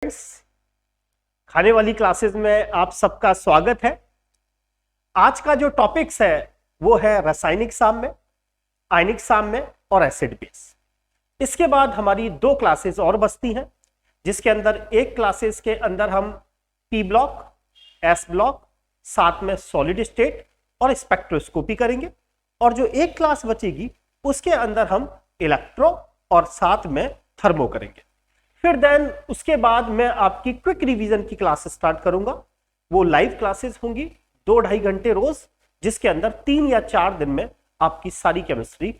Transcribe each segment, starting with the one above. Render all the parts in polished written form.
Friends, खाने वाली classes में आप सबका स्वागत है। आज का जो टॉपिक्स है वो है रासायनिक साम्य, आयनिक साम्य और एसिड बेस। इसके बाद हमारी दो क्लासेस और बचती हैं, जिसके अंदर एक क्लासेस के अंदर हम पी ब्लॉक, एस ब्लॉक, साथ में सॉलिड स्टेट और स्पेक्ट्रोस्कोपी करेंगे, और जो एक क्लास बचेगी उसके अंदर हम इलेक्ट्रो और साथ में थर्मो करेंगे। फिर देन उसके बाद मैं आपकी क्विक रिवीजन की क्लास स्टार्ट करूंगा। वो लाइव क्लासेस होंगी 2-2.5 घंटे रोज, जिसके अंदर 3 या 4 दिन में आपकी सारी केमिस्ट्री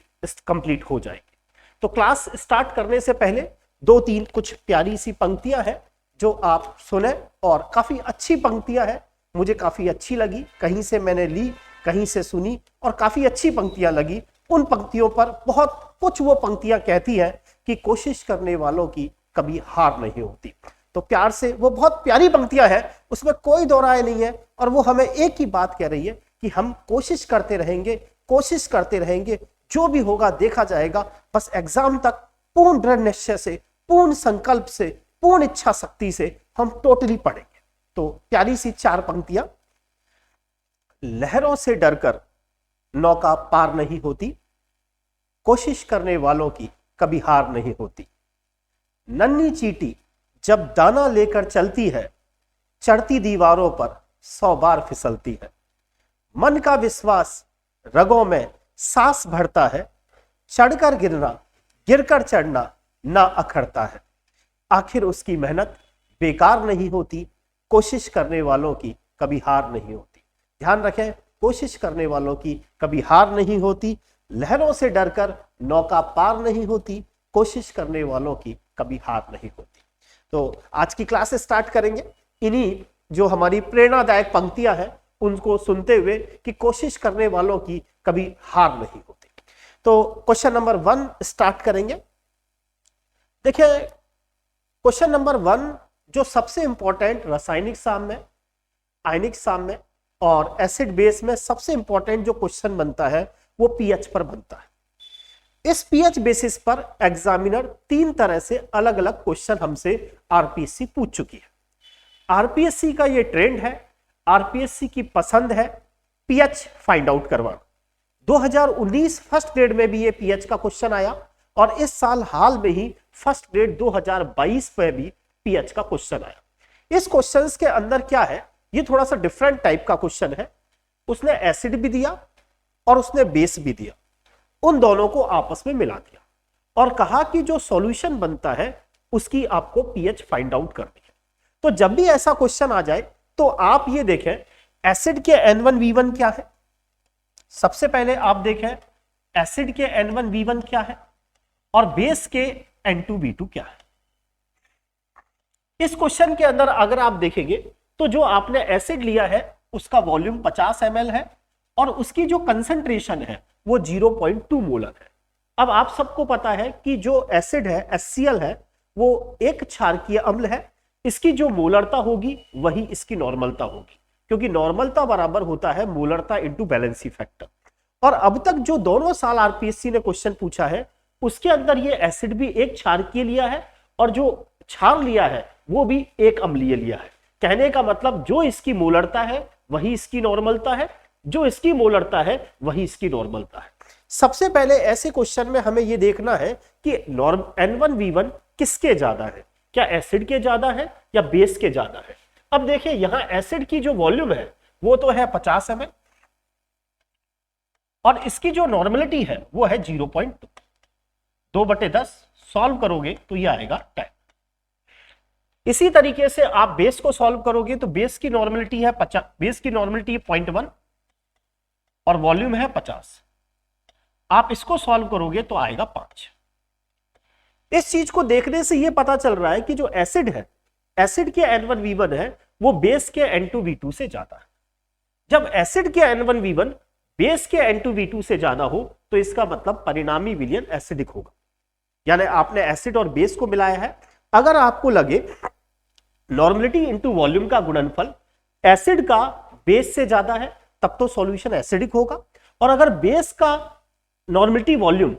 कंप्लीट हो जाएगी। तो क्लास स्टार्ट करने से पहले 2-3 कुछ प्यारी सी पंक्तियां हैं जो आप सुने, और काफी अच्छी पंक्तियां हैं, मुझे काफी अच्छी लगी। कहीं से मैंने ली, कहीं से सुनी, और काफी अच्छी पंक्तियां लगी। उन पंक्तियों पर बहुत कुछ वो पंक्तियां कहती है कि कोशिश करने वालों की कभी हार नहीं होती। तो प्यार से, वो बहुत प्यारी पंक्तियां हैं, उसमें कोई दो राय नहीं है, और वो हमें एक ही बात कह रही है कि हम कोशिश करते रहेंगे, कोशिश करते रहेंगे, जो भी होगा देखा जाएगा। बस एग्जाम तक पूर्ण दृढ़ निश्चय से, पूर्ण संकल्प से, पूर्ण इच्छा शक्ति से हम टोटली पढ़ेंगे। तो प्यारी सी 4 पंक्तियां। लहरों से डरकर नौका पार नहीं होती, कोशिश करने वालों की कभी हार नहीं होती। नन्ही चींटी जब दाना लेकर चलती है, चढ़ती दीवारों पर 100 बार फिसलती है। मन का विश्वास रगों में सांस भरता है, चढ़कर गिरना, गिरकर चढ़ना ना अखरता है। आखिर उसकी मेहनत बेकार नहीं होती, कोशिश करने वालों की कभी हार नहीं होती। ध्यान रखें, कोशिश करने वालों की कभी हार नहीं होती। लहरों से डरकर नौका पार नहीं होती, कोशिश करने वालों की कभी हार नहीं होती। तो आज की क्लास स्टार्ट करेंगे इन्हीं जो हमारी प्रेरणादायक पंक्तियां हैं उनको सुनते हुए कि कोशिश करने वालों की कभी हार नहीं होती। तो क्वेश्चन नंबर 1 स्टार्ट करेंगे। देखिए, क्वेश्चन नंबर 1 जो सबसे इंपॉर्टेंट रासायनिक साम्य, आयनिक साम्य और एसिड बेस में सबसे इंपॉर्टेंट जो क्वेश्चन बनता है वो पीएच पर बनता है। इस पीएच बेसिस पर एग्जामिनर 3 तरह से अलग अलग क्वेश्चन हमसे आरपीएससी पूछ चुकी है। आरपीएससी का ये ट्रेंड है, आरपीएससी की पसंद है पीएच फाइंड आउट करवाना। 2019 फर्स्ट ग्रेड में भी ये पीएच का क्वेश्चन आया, और इस साल हाल में ही फर्स्ट ग्रेड 2022 में भी पीएच का क्वेश्चन आया। इस क्वेश्चन के अंदर क्या है, ये थोड़ा सा डिफरेंट टाइप का क्वेश्चन है। उसने एसिड भी दिया और उसने बेस भी दिया, उन दोनों को आपस में मिला दिया और कहा कि जो सॉल्यूशन बनता है उसकी आपको पीएच फाइंड आउट करनी है। तो जब भी ऐसा क्वेश्चन आ जाए तो आप ये देखें एसिड के N1V1 क्या है। सबसे पहले आप देखें एसिड के N1V1 क्या है और बेस के N2V2 क्या है। इस क्वेश्चन के अंदर अगर आप देखेंगे तो जो आपने एसिड लिया है उसका वॉल्यूम 50 ml है और उसकी जो कंसंट्रेशन है वो 0.2 मोलर है। अब आप सबको पता है कि जो एसिड है HCl है वो एक क्षारकीय अम्ल है। इसकी जो मोलरता होगी वही इसकी नॉर्मलता होगी, क्योंकि नॉर्मलता बराबर होता है मोलरता इनटू वैलेंसी फैक्टर। और अब तक जो दोनों साल आरपीएससी ने क्वेश्चन पूछा है उसके अंदर ये एसिड भी एक क्षारकीय लिया है और जो क्षार लिया है वो भी एक अम्लीय लिया है। कहने का मतलब जो इसकी मोलरता है वही इसकी नॉर्मलता है, जो इसकी मोलरता है वही इसकी नॉर्मलता है। सबसे पहले ऐसे क्वेश्चन में हमें यह देखना है कि N1V1 किसके ज्यादा है, क्या एसिड के ज्यादा है या बेस के ज्यादा है। अब देखिए यहां एसिड की जो वॉल्यूम है वो तो है 50 ml और इसकी जो नॉर्मलिटी है वो है 0.2। 2/10 सॉल्व करोगे तो ये आएगा 10। इसी तरीके से आप बेस को सॉल्व करोगे तो बेस की नॉर्मलिटी है 50, बेस की नॉर्मलिटी है 0.1 और वॉल्यूम है 50। आप इसको सॉल्व करोगे तो आएगा 5। इस चीज को देखने से यह पता चल रहा है कि जो एसिड है, एसिड के N1V1 है वो बेस के N2V2 से ज्यादा है। जब एसिड के N1V1 बेस के N2V2 से ज्यादा हो तो इसका मतलब परिणामी विलयन एसिडिक होगा, यानी आपने एसिड और बेस को मिलाया है। अगर आपको लगे नॉर्मलिटी इंटू वॉल्यूम का गुणनफल एसिड का बेस से ज्यादा है तब तो सॉल्यूशन एसिडिक होगा, और अगर बेस का नॉर्मलिटी वॉल्यूम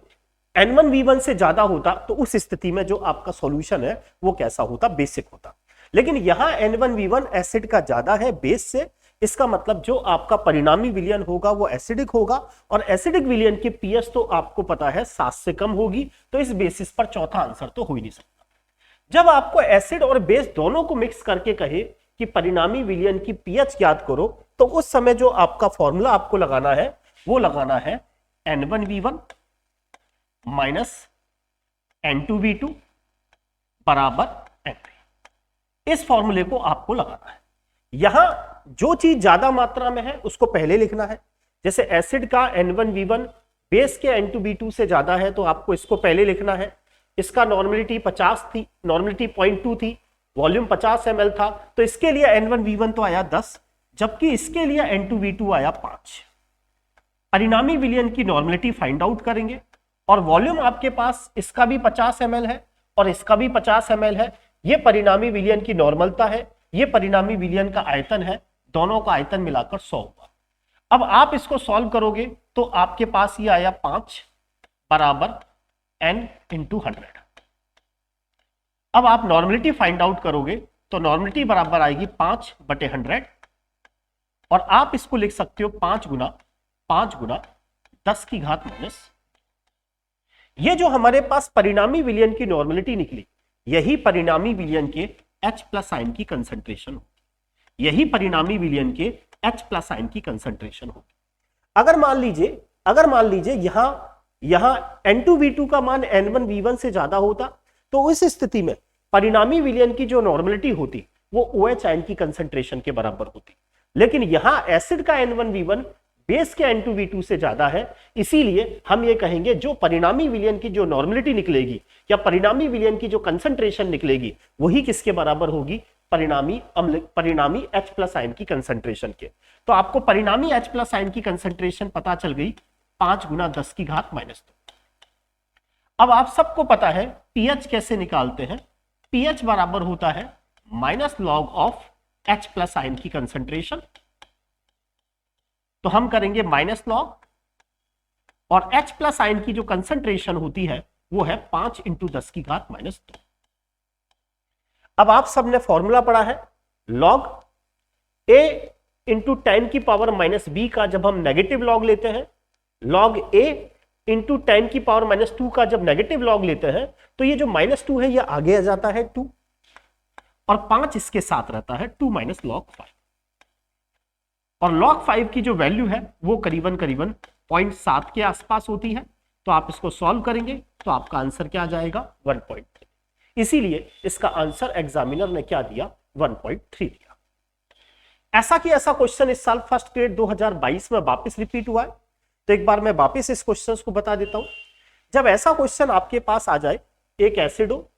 N1V1 से ज्यादा होता तो उस स्थिति में जो आपका सॉल्यूशन है वो कैसा होता, बेसिक होता। लेकिन यहां N1V1 एसिड का ज्यादा है बेस से, इसका मतलब जो आपका परिणामी विलयन होगा वो एसिडिक होगा, और एसिडिक विलयन की पीएच तो आपको पता है 7 से कम होगी, तो इस बेसिस पर चौथा आंसर तो हो ही नहीं सकता। जब आपको एसिड और बेस दोनों को मिक्स करके कहे कि परिणामी विलयन की पीएच ज्ञात करो, तो उस समय जो आपका फॉर्मूला आपको लगाना है वो लगाना है N1V1 माइनस N2V2 बराबर N3। इस फॉर्मूले को आपको लगाना है। यहां जो चीज ज्यादा मात्रा में है उसको पहले लिखना है, जैसे एसिड का N1V1 बेस के N2V2 से ज्यादा है तो आपको इसको पहले लिखना है। इसका नॉर्मलिटी 50 थी, नॉर्मलिटी 0.2 थी, वॉल्यूम 50 ml था, तो इसके लिए N1V1 तो आया 10, जबकि इसके लिए N2V2 आया 5। परिणामी विलयन की नॉर्मलिटी फाइंड आउट करेंगे, और वॉल्यूम आपके पास इसका भी 50 ml है और इसका भी 50 ml है। ये परिणामी विलयन की नॉर्मलता है, ये परिणामी विलयन का आयतन है, दोनों का आयतन मिलाकर 100 हुआ। अब आप इसको सॉल्व करोगे तो आपके पास ये आया 5 बराबर N इंटू 100। अब आप नॉर्मलिटी फाइंड आउट करोगे तो नॉर्मलिटी बराबर आएगी 5/100, और आप इसको लिख सकते हो 5 गुना 10 की घात माइनस। ये जो हमारे पास परिणामी विलयन की नॉर्मलिटी निकली, यही परिणामी विलयन के H प्लस आयन की कंसंट्रेशन होगी, यही परिणामी विलयन के H प्लस आयन की कंसंट्रेशन होगी। अगर मान लीजिए यहां N2V2 का मान N1V1 से ज्यादा होता, तो उस स्थिति में परिणामी विलयन की जो नॉर्मलिटी होती वो OH आयन की कंसंट्रेशन के बराबर होती। लेकिन यहां एसिड का N1V1 बेस के N2V2 से ज्यादा है, इसीलिए हम ये कहेंगे जो परिणामी विलयन की जो नॉर्मलिटी निकलेगी या परिणामी विलयन की जो कंसंट्रेशन निकलेगी वही किसके बराबर होगी, परिणामी H प्लस आयन की कंसंट्रेशन के। तो आपको परिणामी H प्लस आयन की कंसंट्रेशन पता चल गई 5 गुना 10 की घात माइनस 2। अब आप सबको पता है pH कैसे निकालते हैं, pH बराबर होता है minus log of H plus ion की कंसंट्रेशन। तो हम करेंगे माइनस लॉग, और H प्लस आयन की जो कंसंट्रेशन होती है वो है 5 इंटू 10 की घात माइनस 2। अब आप सबने फॉर्मूला पढ़ा है, लॉग A इंटू 10 की पावर माइनस B का जब हम नेगेटिव लॉग लेते हैं, लॉग A इंटू 10 की पावर माइनस 2 का जब नेगेटिव लॉग लेते हैं, तो ये जो माइनस 2 है ये आगे आ जाता है 2, और 5 इसके साथ रहता है 2 माइनस लॉग 5, और log 5 की जो वैल्यू है वो करीबन 0.7 के आसपास होती है। तो आप इसको सॉल्व करेंगे तो आपका आंसर क्या आ जाएगा, 1.3। इसीलिए इसका आंसर एग्जामिनर ने क्या दिया, 1.3 दिया। ऐसा कि ऐसा क्वेश्चन इस साल फर्स्ट ग्रेड 2022 में वापस रिपीट हुआ है, तो एक बार मैं वापस इस क्वेश्चन को बता देता हूं। जब ऐसा क्वेश्चन आपके पास आ जाए, एक एसिड हो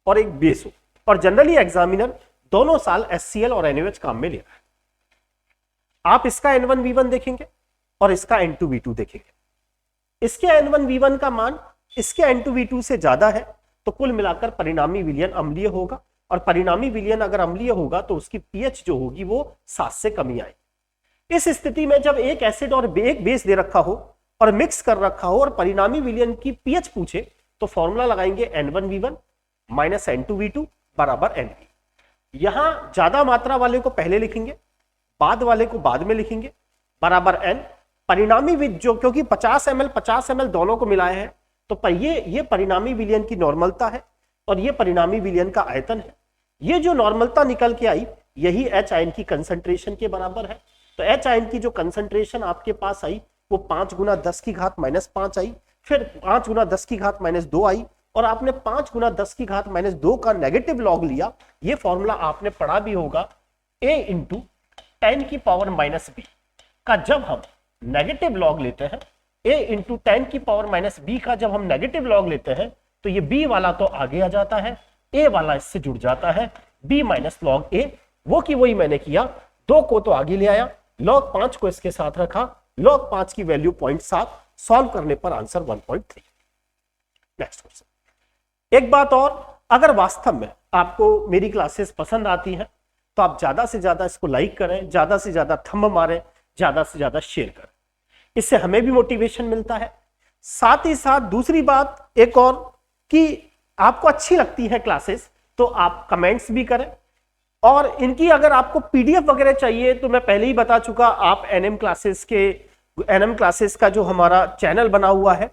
और एक बेस हो, और जनरली एग्जामिनर दोनों साल HCl और NaOH काम में ले रहा है, आप इसका N1V1 देखेंगे और इसका N2V2 देखेंगे। इसके N1V1 का मान इसके N2V2 से ज्यादा है, तो कुल मिलाकर परिणामी विलयन अम्लीय होगा, और परिणामी विलयन अगर अम्लीय होगा तो उसकी pH जो होगी वो 7 से कम ही आएगी। इस स्थिति में जब एक एसिड और एक बेस दे रखा हो और मिक्स कर रखा हो और परिणामी विलयन की pH पूछे, तो फॉर्मूला लगाएंगे N1V1 माइनस N2V2 बराबर NV। यहां ज्यादा मात्रा वाले को पहले लिखेंगे, बाद वाले को बाद में लिखेंगे, बराबर N। परिणामी जो क्योंकि 50 ml दोनों को मिलाए हैं, तो ये परिणामी विलयन की नॉर्मलता है और ये परिणामी विलयन का आयतन है। ये जो नॉर्मलता निकल के आई यही H आयन की कंसंट्रेशन के बराबर है। तो H आयन की जो कंसंट्रेशन आपके पास आई वो 5 गुना 10 की घात माइनस 5 आई, फिर 5 गुना 10 की घात माइनस 2 आई, और आपने 5 गुना 10 की घात माइनस 2 का नेगेटिव लॉग लिया। ये फॉर्मूला आपने पढ़ा भी होगा, A इंटू 10 की पावर माइनस B का जब हम नेगेटिव लॉग लेते हैं, A इंटू 10 की पावर माइनस B का जब हम नेगेटिव लॉग लेते हैं, तो ये B वाला तो आगे आ जाता है, A वाला इससे जुड़ जाता है, B माइनस लॉग A। वो की वही मैंने किया, 2 को तो आगे ले आया, लॉग 5 को इसके साथ रखा, लॉग 5 की वैल्यू 0.7, सॉल्व करने पर आंसर 1.3। Next question. एक बात और, अगर वास्तव में आपको मेरी क्लासेस पसंद आती हैं तो आप ज्यादा से ज्यादा इसको लाइक करें, ज्यादा से ज्यादा थंब मारें, ज्यादा से ज्यादा शेयर करें, इससे हमें भी मोटिवेशन मिलता है। साथ ही साथ दूसरी बात एक और कि आपको अच्छी लगती है क्लासेस तो आप कमेंट्स भी करें, और इनकी अगर आपको पीडीएफ वगैरह चाहिए तो मैं पहले ही बता चुका, आप एनएम क्लासेस का जो हमारा चैनल बना हुआ है,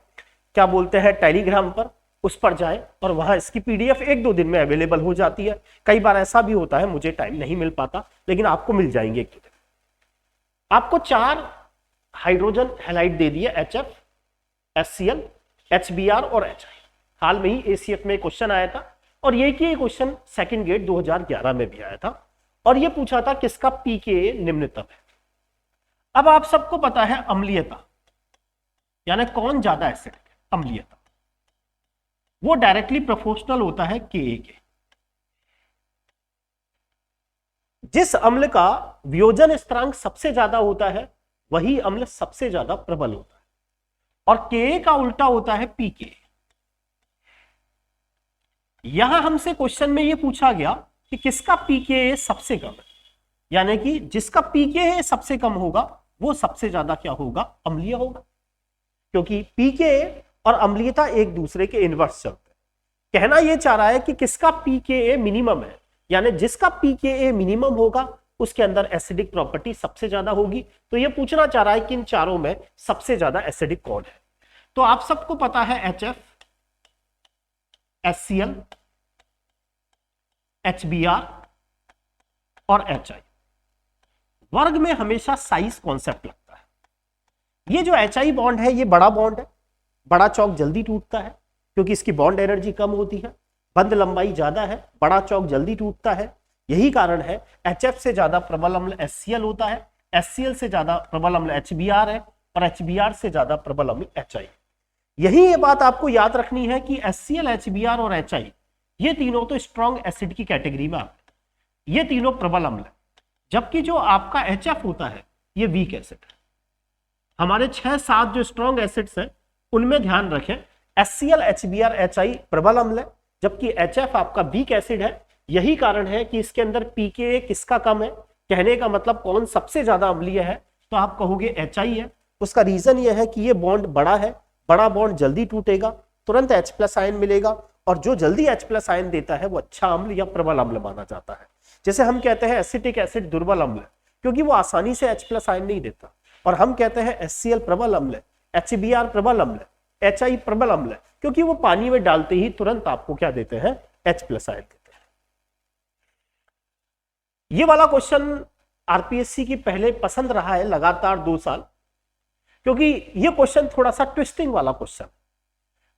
क्या बोलते हैं, टेलीग्राम पर, उस पर जाएं और वहां इसकी पीडीएफ 1-2 दिन में अवेलेबल हो जाती है। कई बार ऐसा भी होता है मुझे टाइम नहीं मिल पाता, लेकिन आपको मिल जाएंगे 1-2 दिन। आपको 4 हाइड्रोजन हैलाइड दे दिए, HF, HCl, HBr और HI। हाल में ही ACF में क्वेश्चन आया था और ये कि क्वेश्चन सेकंड गेट 2011 में भी आया था और ये पूछा था किसका pKa निम्नतम है। अब आप सबको पता है अम्लीयता, यानी कौन ज्यादा एसिडिक है, अम्लीयता वो डायरेक्टली प्रोपोर्शनल होता है Ka के। जिस अम्ल का वियोजन स्थिरांक सबसे ज्यादा होता है वही अम्ल सबसे ज्यादा प्रबल होता है, और Ka का उल्टा होता है pKa। यहां हमसे क्वेश्चन में यह पूछा गया कि किसका pKa सबसे कम है, यानी कि जिसका pKa सबसे कम होगा वो सबसे ज्यादा क्या होगा, अम्लीय होगा, क्योंकि pKa और अम्लीयता एक दूसरे के इनवर्स चलते हैं। कहना यह चाह रहा है कि किसका pKa मिनिमम है, यानी जिसका pKa मिनिमम होगा उसके अंदर एसिडिक प्रॉपर्टी सबसे ज्यादा होगी। तो यह पूछना चाह रहा है कि इन चारों में सबसे ज्यादा एसिडिक कौन है। तो आप सबको पता है HF, HCl, HBr और HI। वर्ग में हमेशा साइज कॉन्सेप्ट लगता है। ये जो HI बॉन्ड है ये बड़ा बॉन्ड है, बड़ा चौक जल्दी टूटता है क्योंकि इसकी बॉन्ड एनर्जी कम होती है, बंध लंबाई ज्यादा है, बड़ा चौक जल्दी टूटता है। यही कारण है HF से ज्यादा प्रबल अम्ल HCl होता है, HCl से ज्यादा प्रबल अम्ल HBr है और HBr से ज्यादा प्रबल अम्ल HI। यही ये बात आपको याद रखनी है कि HCl, HBr और HI ये तीनों तो स्ट्रॉन्ग एसिड की कैटेगरी में आते हैं, ये तीनों प्रबल अम्ल है, जबकि जो आपका HF होता है ये वीक एसिड है। हमारे 6-7 जो स्ट्रॉन्ग एसिड्स हैं उनमें ध्यान रखें, HCl, HBr, HI प्रबल अम्ल है, जबकि HF आपका वीक एसिड है। यही कारण है कि इसके अंदर pKa किसका कम है। कहने का मतलब कौन सबसे ज्यादा अम्लीय है, तो आप कहोगे HI है। उसका रीजन यह है कि ये बॉन्ड बड़ा है, बड़ा बॉन्ड जल्दी टूटेगा, तुरंत H+ आयन मिलेगा, और जो जल्दी H+ आयन देता है वो अच्छा अम्ल या प्रबल अम्ल माना जाता है। जैसे हम कहते हैं एसिटिक एसिड दुर्बल अम्ल है क्योंकि वो आसानी से H+ आयन नहीं देता, और हम कहते हैं HCl प्रबल अम्ल है, HBr प्रबल अम्ल है, HI प्रबल अम्ल है क्योंकि वो पानी में डालते ही तुरंत आपको क्या देते हैं, H+ आयन देते हैं। ये वाला क्वेश्चन आरपीएससी की पहले पसंद रहा है लगातार 2 साल, क्योंकि ये क्वेश्चन थोड़ा सा ट्विस्टिंग वाला क्वेश्चन।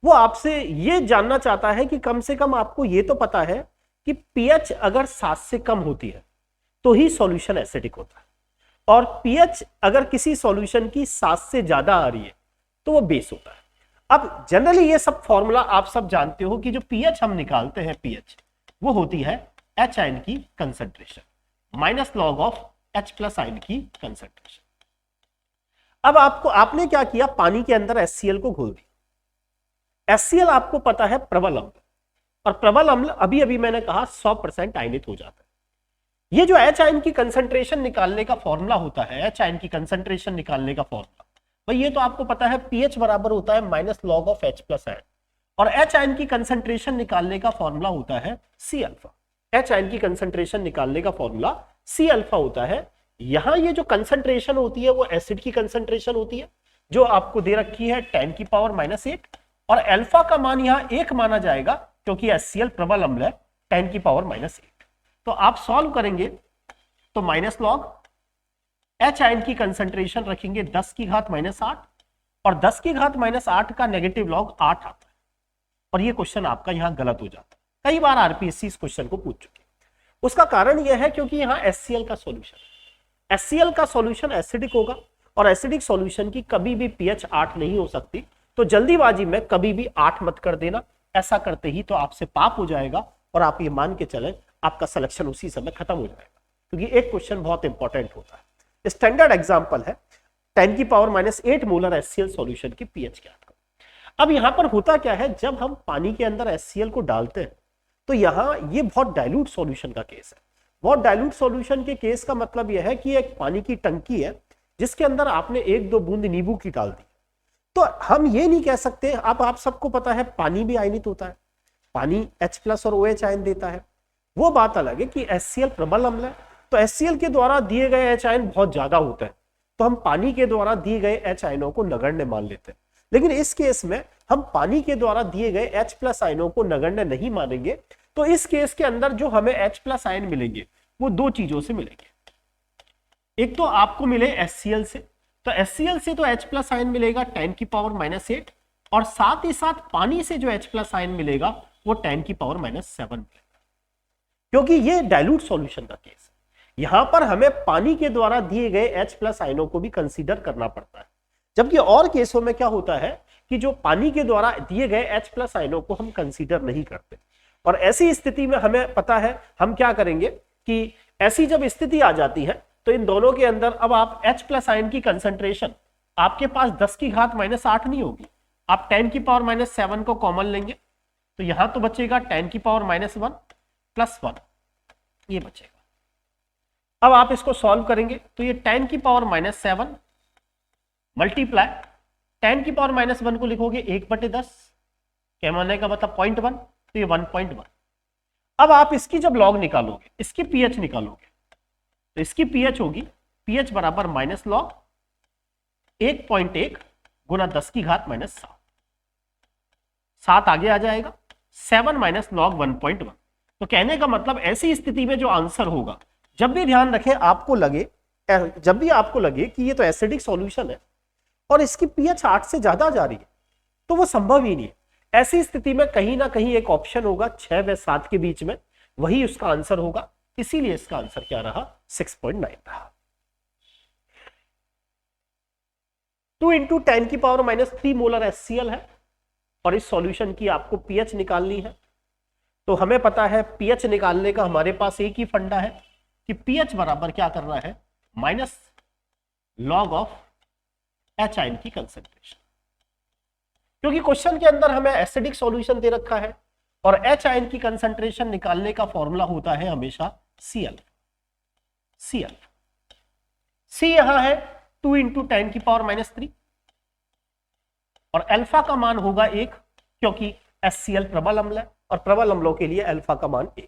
वो आपसे ये जानना चाहता है कि कम से कम आपको ये तो पता है कि पीएच अगर 7 से कम होती है तो ही सॉल्यूशन एसिडिक होता है, और पीएच अगर किसी सॉल्यूशन की 7 से ज्यादा आ रही है तो वो बेस होता है। अब जनरली ये सब फॉर्मूला आप सब जानते हो कि जो पीएच हम निकालते हैं, पीएच वो होती है H आयन की concentration minus log of H+ ion की कंसंट्रेशन। अब आपने क्या किया, पानी के अंदर HCl को घोल दिया। HCl आपको पता है प्रबल अम्ल, और प्रबल अम्ल अभी अभी मैंने कहा 100% आयनित हो जाता है। ये जो H आयन की कंसंट्रेशन निकालने का फॉर्मूला होता है, H आयन की कंसंट्रेशन निकालने का फॉर्मूला भाई ये तो आपको पता है, pH बराबर होता है minus log of H+ ion, और H आयन की कंसंट्रेशन निकालने का फॉर्मूला होता है C-अल्फा। H आयन की कंसंट्रेशन निकालने का फॉर्मूला C-अल्फा होता है। यहां ये जो कंसंट्रेशन होती है वो एसिड की कंसंट्रेशन होती है जो आपको दे रखी है 10⁻⁻8, और अल्फा का मान यहां 1 माना जाएगा क्योंकि HCl प्रबल अम्ल है 10⁻⁸। तो आप सॉल्व करेंगे तो माइनस लॉग H आयन की कंसंट्रेशन रखेंगे 10⁻⁻8, और 10⁻⁻8 का नेगेटिव लॉग 8 आता है, और ये क्वेश्चन आपका यहां गलत हो जाता है। कई बार आरपीएससी इस क्वेश्चन को पूछ चुके हैं। उसका कारण यह है क्योंकि यहां HCl का सॉल्यूशन एसिडिक होगा, और एसिडिक सॉल्यूशन की कभी भी pH 8 नहीं हो सकती। तो जल्दीबाजी में कभी भी 8 मत कर देना, ऐसा करते ही तो आपसे पाप हो जाएगा और आप ये मान के चलें आपका सिलेक्शन उसी समय खत्म हो जाएगा, क्योंकि एक क्वेश्चन बहुत इंपॉर्टेंट होता है। स्टैंडर्ड एग्जांपल है 10⁻⁸ मोलर HCl सॉल्यूशन की pH ज्ञात करो। अब यहां पर होता क्या है, जब हम पानी के अंदर HCl को डालते हैं तो यहां ये बहुत डाइल्यूट सॉल्यूशन का केस है। बहुत डाइल्यूट सॉल्यूशन के केस का मतलब यह है कि एक पानी की टंकी है जिसके अंदर आपने 1-2 बूंद नींबू की डाल दी, तो हम ये नहीं कह सकते। अब आप सबको पता है पानी भी आयनित होता है, पानी H+ और OH आयन देता है। वो बात अलग है कि HCl प्रबल अम्ल है, तो HCl के द्वारा दिए गए H आयन बहुत ज्यादा होते हैं, तो हम पानी के द्वारा दिए गए H आयनों को नगण्य मान लेते हैं। लेकिन इस केस में हम पानी के द्वारा दिए गए H+ आयनों को नगण्य नहीं मानेंगे, तो इस केस के अंदर जो हमें H+ आयन मिलेंगे वो दो चीजों से मिलेंगे। एक तो आपको मिले HCl से, तो HCl से तो H+ आयन मिलेगा 10⁻⁸, और साथ ही साथ पानी से जो H+ आयन मिलेगा वो 10⁻⁷ मिलेगा, क्योंकि ये डाइल्यूट सॉल्यूशन का केस है। यहां पर हमें पानी के द्वारा दिए गए H+ आयनों को भी कंसीडर करना पड़ता है, जबकि और केसों में क्या होता है कि जो पानी के द्वारा दिए गए H+ आयनों को हम कंसीडर नहीं करते। और ऐसी स्थिति में हमें पता है हम क्या करेंगे कि ऐसी जब स्थिति आ जाती है तो इन दोनों के अंदर अब आप H+ आयन की कंसंट्रेशन आपके पास 10⁻⁸ नहीं होगी, आप 10⁻⁷ को कॉमन लेंगे, तो यहां तो बचेगा 10⁻⁻1 + 1, ये बचेगा। अब आप इसको सॉल्व करेंगे तो ये 10⁻⁷ मल्टीप्लाई 10⁻⁻1 को लिखोगे 1/10, क्या मानने का मतलब 0.1, तो ये 1.1। अब आप इसकी जब लॉग निकालोगे, इसकी पीएच निकालोगे, तो इसकी पीएच होगी पीएच बराबर -log 1.1 गुना 10⁻⁻7, 7 आगे आ जाएगा 7 - log 1.1। तो कहने का मतलब ऐसी स्थिति में जो आंसर होगा, जब भी ध्यान रखें आपको लगे, जब भी आपको लगे कि ये तो एसिडिक सॉल्यूशन है और इसकी पीएच 8 से ज्यादा जा रही है, तो वो संभव ही नहीं है। ऐसी स्थिति में कहीं ना कहीं एक ऑप्शन होगा 6 व 7 के बीच में, वही उसका आंसर होगा, इसीलिए इसका आंसर क्या रहा 6.9 रहा। 2 × 10⁻³ मोलर HCl है और इस सॉल्यूशन की आपको पीएच निकालनी है। तो हमें पता है पीएच निकालने का हमारे पास एक ही फंडा है कि पीएच बराबर क्या करना है -log H आयन की कंसंट्रेशन, क्योंकि क्वेश्चन के अंदर हमें एसिडिक सॉल्यूशन दे रखा है और H आयन की कंसंट्रेशन निकालने का फॉर्मूला होता है हमेशा Cl। C यहां है 2 × 10⁻³ और अल्फा का मान होगा 1, क्योंकि HCl प्रबल अम्ल है और प्रबल अम्लों के लिए अल्फा का मान 1।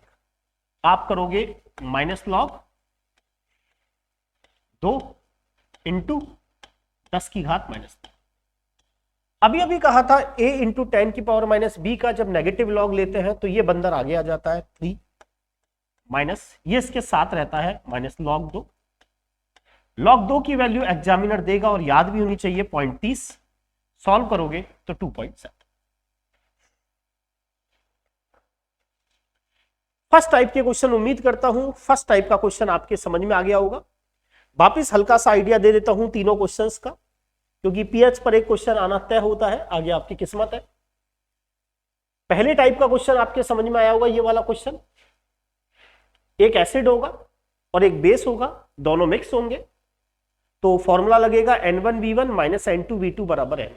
आप करोगे -log 2 × 10⁻⁻3। अभी अभी कहा था a × 10⁻⁻b का जब नेगेटिव लॉग लेते हैं तो ये बंदर आगे आ जाता है 3 माइनस, ये इसके साथ रहता है -log 2। log 2 की वैल्यू एग्जामिनर देगा और याद भी होनी चाहिए 0.30, सॉल्व करोगे तो 2.7। फर्स्ट टाइप के क्वेश्चन उम्मीद करता हूं फर्स्ट टाइप का क्वेश्चन आपके समझ में आ गया होगा। वापिस हल्का सा आइडिया दे देता हूं तीनों क्वेश्चंस का, क्योंकि पीएच पर एक क्वेश्चन आना तय होता है, आगे आपकी किस्मत है। पहले टाइप का क्वेश्चन आपके समझ में आया होगा, ये वाला क्वेश्चन, एक एसिड होगा और एक बेस होगा, दोनों मिक्स होंगे, तो फॉर्मूला लगेगा N1V1 - N2V2 = N।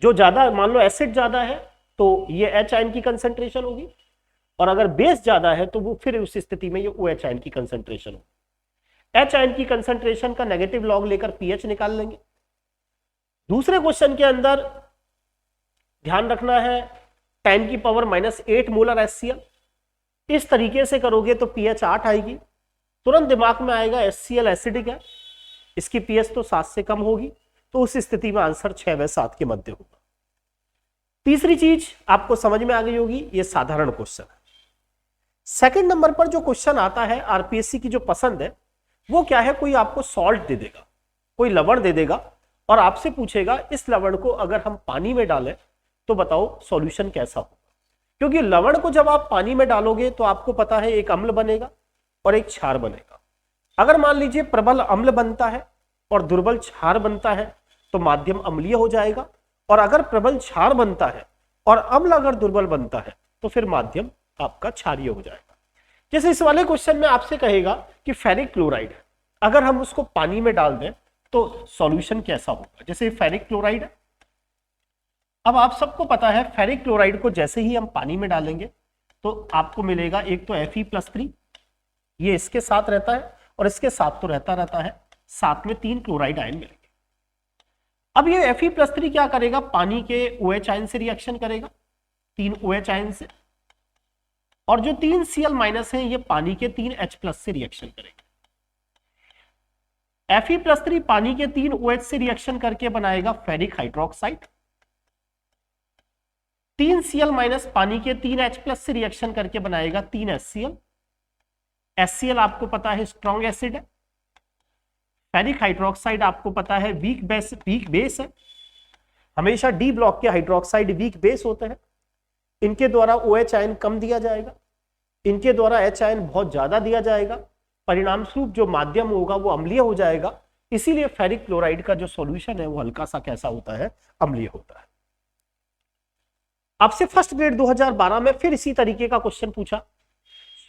जो ज्यादा, मान लो एसिड ज्यादा है तो ये H आयन की कंसंट्रेशन होगी, और अगर बेस ज्यादा है तो वो फिर उस स्थिति में ये OH आयन की कंसंट्रेशन होगी। H आयन की कंसंट्रेशन का नेगेटिव लॉग लेकर पीएच निकाल लेंगे। दूसरे क्वेश्चन के अंदर ध्यान रखना है 10⁻⁻8 मोलर HCl, इस तरीके से करोगे तो पीएच 8 आएगी। तुरंत दिमाग में आएगा HCl एसिडिक है, इसकी पीएच तो 7 से कम होगी, तो उस स्थिति में आंसर 6 व 7 के मध्य होगा। तीसरी चीज आपको समझ में आ गई होगी, ये साधारण क्वेश्चन है। सेकंड नंबर पर जो क्वेश्चन आता है आरपीएससी की जो पसंद है वो क्या है, कोई आपको सॉल्ट दे देगा, कोई लवण दे देगा और आपसे पूछेगा इस लवण को अगर हम पानी में डालें तो बताओ सॉल्यूशन कैसा होगा। क्योंकि लवण को जब आप पानी में डालोगे तो आपको पता है एक अम्ल बनेगा और एक क्षार बनेगा। अगर मान लीजिए प्रबल अम्ल बनता है और दुर्बल क्षार बनता है तो माध्यम अम्लीय हो जाएगा, और अगर प्रबल क्षार बनता है और अम्ल अगर दुर्बल बनता है तो फिर माध्यम आपका क्षारीय हो जाएगा। जैसे इस वाले क्वेश्चन में आपसे कहेगा कि फेरिक क्लोराइड है, अगर हम उसको पानी में डाल दें तो सॉल्यूशन कैसा होगा। जैसे फेरिक क्लोराइड है, अब आप सबको पता है फेरिक क्लोराइड को जैसे ही हम पानी में डालेंगे तो आपको मिलेगा एक तो Fe+3, ये इसके साथ रहता है और इसके साथ तो रहता है, साथ में 3 क्लोराइड आयन मिलेंगे। अब ये Fe+3 क्या करेगा, पानी के OH आयन से रिएक्शन करेगा, 3 OH आयन से, और जो 3 Cl माइनस है ये पानी के 3 H प्लस से रिएक्शन करेंगे। Fe+3 पानी के 3 OH से रिएक्शन करके बनाएगा फेरिक हाइड्रोक्साइड। 3 Cl माइनस पानी के 3 H प्लस से रिएक्शन करके बनाएगा 3 HCl। HCl आपको पता है स्ट्रॉन्ग एसिड है। फेरिक हाइड्रोक्साइड आपको पता है वीक बेस है। हमेशा डी ब्लॉक के हाइड्रोक्साइड वीक बेस होते हैं। इनके द्वारा OH आयन कम दिया जाएगा, इनके द्वारा H आयन बहुत ज्यादा दिया जाएगा। परिणाम स्वरूप जो माध्यम होगा वो अम्लीय हो जाएगा। इसीलिए फेरिक क्लोराइड का जो सॉल्यूशन है वो हल्का सा कैसा होता है, अम्लीय होता है। आपसे फर्स्ट ग्रेड 2012 में फिर इसी तरीके का क्वेश्चन पूछा,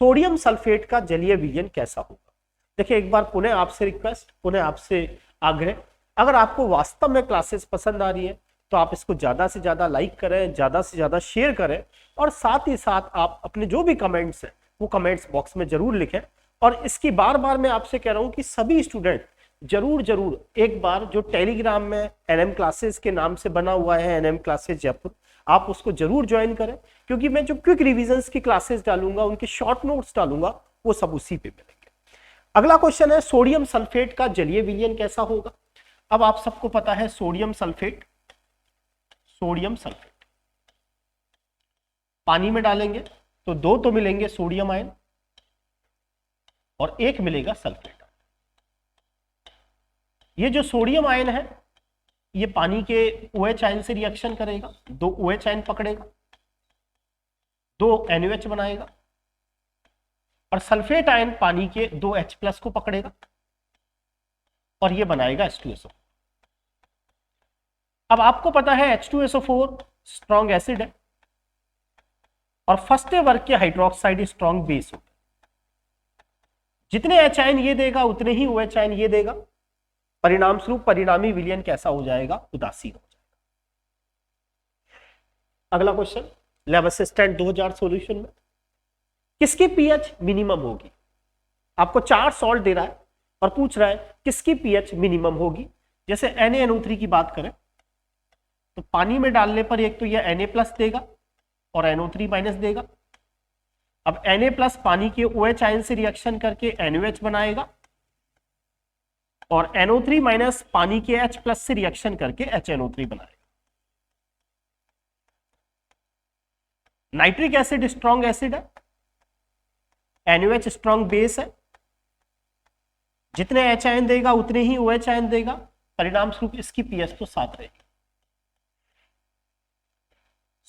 सोडियम सल्फेट का जलीय विलयन कैसा होगा। देखिए एक बार पुनः आपसे रिक्वेस्ट, पुनः आपसे आग्रह, अगर आपको वास्तव में क्लासेस पसंद आ रही है तो आप इसको ज्यादा से ज्यादा लाइक करें, ज्यादा से ज्यादा शेयर करें, और साथ ही साथ आप अपने जो भी कमेंट्स हैं वो कमेंट्स बॉक्स में जरूर लिखें। और इसकी बार बार मैं आपसे कह रहा हूं कि सभी स्टूडेंट जरूर एक बार जो टेलीग्राम में NM क्लासेस के नाम से बना हुआ है, NM क्लासेस जयपुर, आप उसको जरूर ज्वाइन करें, क्योंकि मैं जो क्विक रिविजन्स की क्लासेस डालूंगा, उनके शॉर्ट नोट्स डालूंगा, वो सब उसी पे मिलेंगे। अगला क्वेश्चन है सोडियम सल्फेट का जलीय विलयन कैसा होगा। अब आप सबको पता है सोडियम सल्फेट पानी में डालेंगे तो 2 तो मिलेंगे सोडियम आयन और 1 मिलेगा सल्फेट। ये जो सोडियम आयन है ये पानी के OH आयन से रिएक्शन करेगा, 2 OH आयन पकड़ेगा, 2 NaOH बनाएगा, और सल्फेट आयन पानी के 2 H प्लस को पकड़ेगा और ये बनाएगा H2SO। अब आपको पता है H2SO4 स्ट्रॉन्ग एसिड है और फर्स्ट वर्ग के हाइड्रोक्साइड स्ट्रॉन्ग बेस होता है। जितने H आयन ये देगा उतने ही OH आयन ये देगा। परिणाम स्वरूप परिणामी विलयन कैसा हो जाएगा, उदासीन हो जाएगा। अगला क्वेश्चन लैब असिस्टेंट 2000 सॉल्यूशन में किसकी pH मिनिमम होगी। आपको 4 सॉल्ट दे रहा है और पूछ रहा है किसकी pH मिनिमम होगी। जैसे NaNO3 की बात करें तो पानी में डालने पर एक तो यह Na प्लस देगा और NO3 माइनस देगा। अब Na+ पानी के OH आयन से रिएक्शन करके NaOH बनाएगा और NO3 माइनस पानी के H+ से रिएक्शन करके HNO3 बनाएगा। नाइट्रिक एसिड स्ट्रॉन्ग एसिड है, NaOH स्ट्रॉन्ग बेस है, जितने H आयन देगा उतने ही OH आयन देगा। परिणाम स्वरूप इसकी pH तो 7 रहेगी।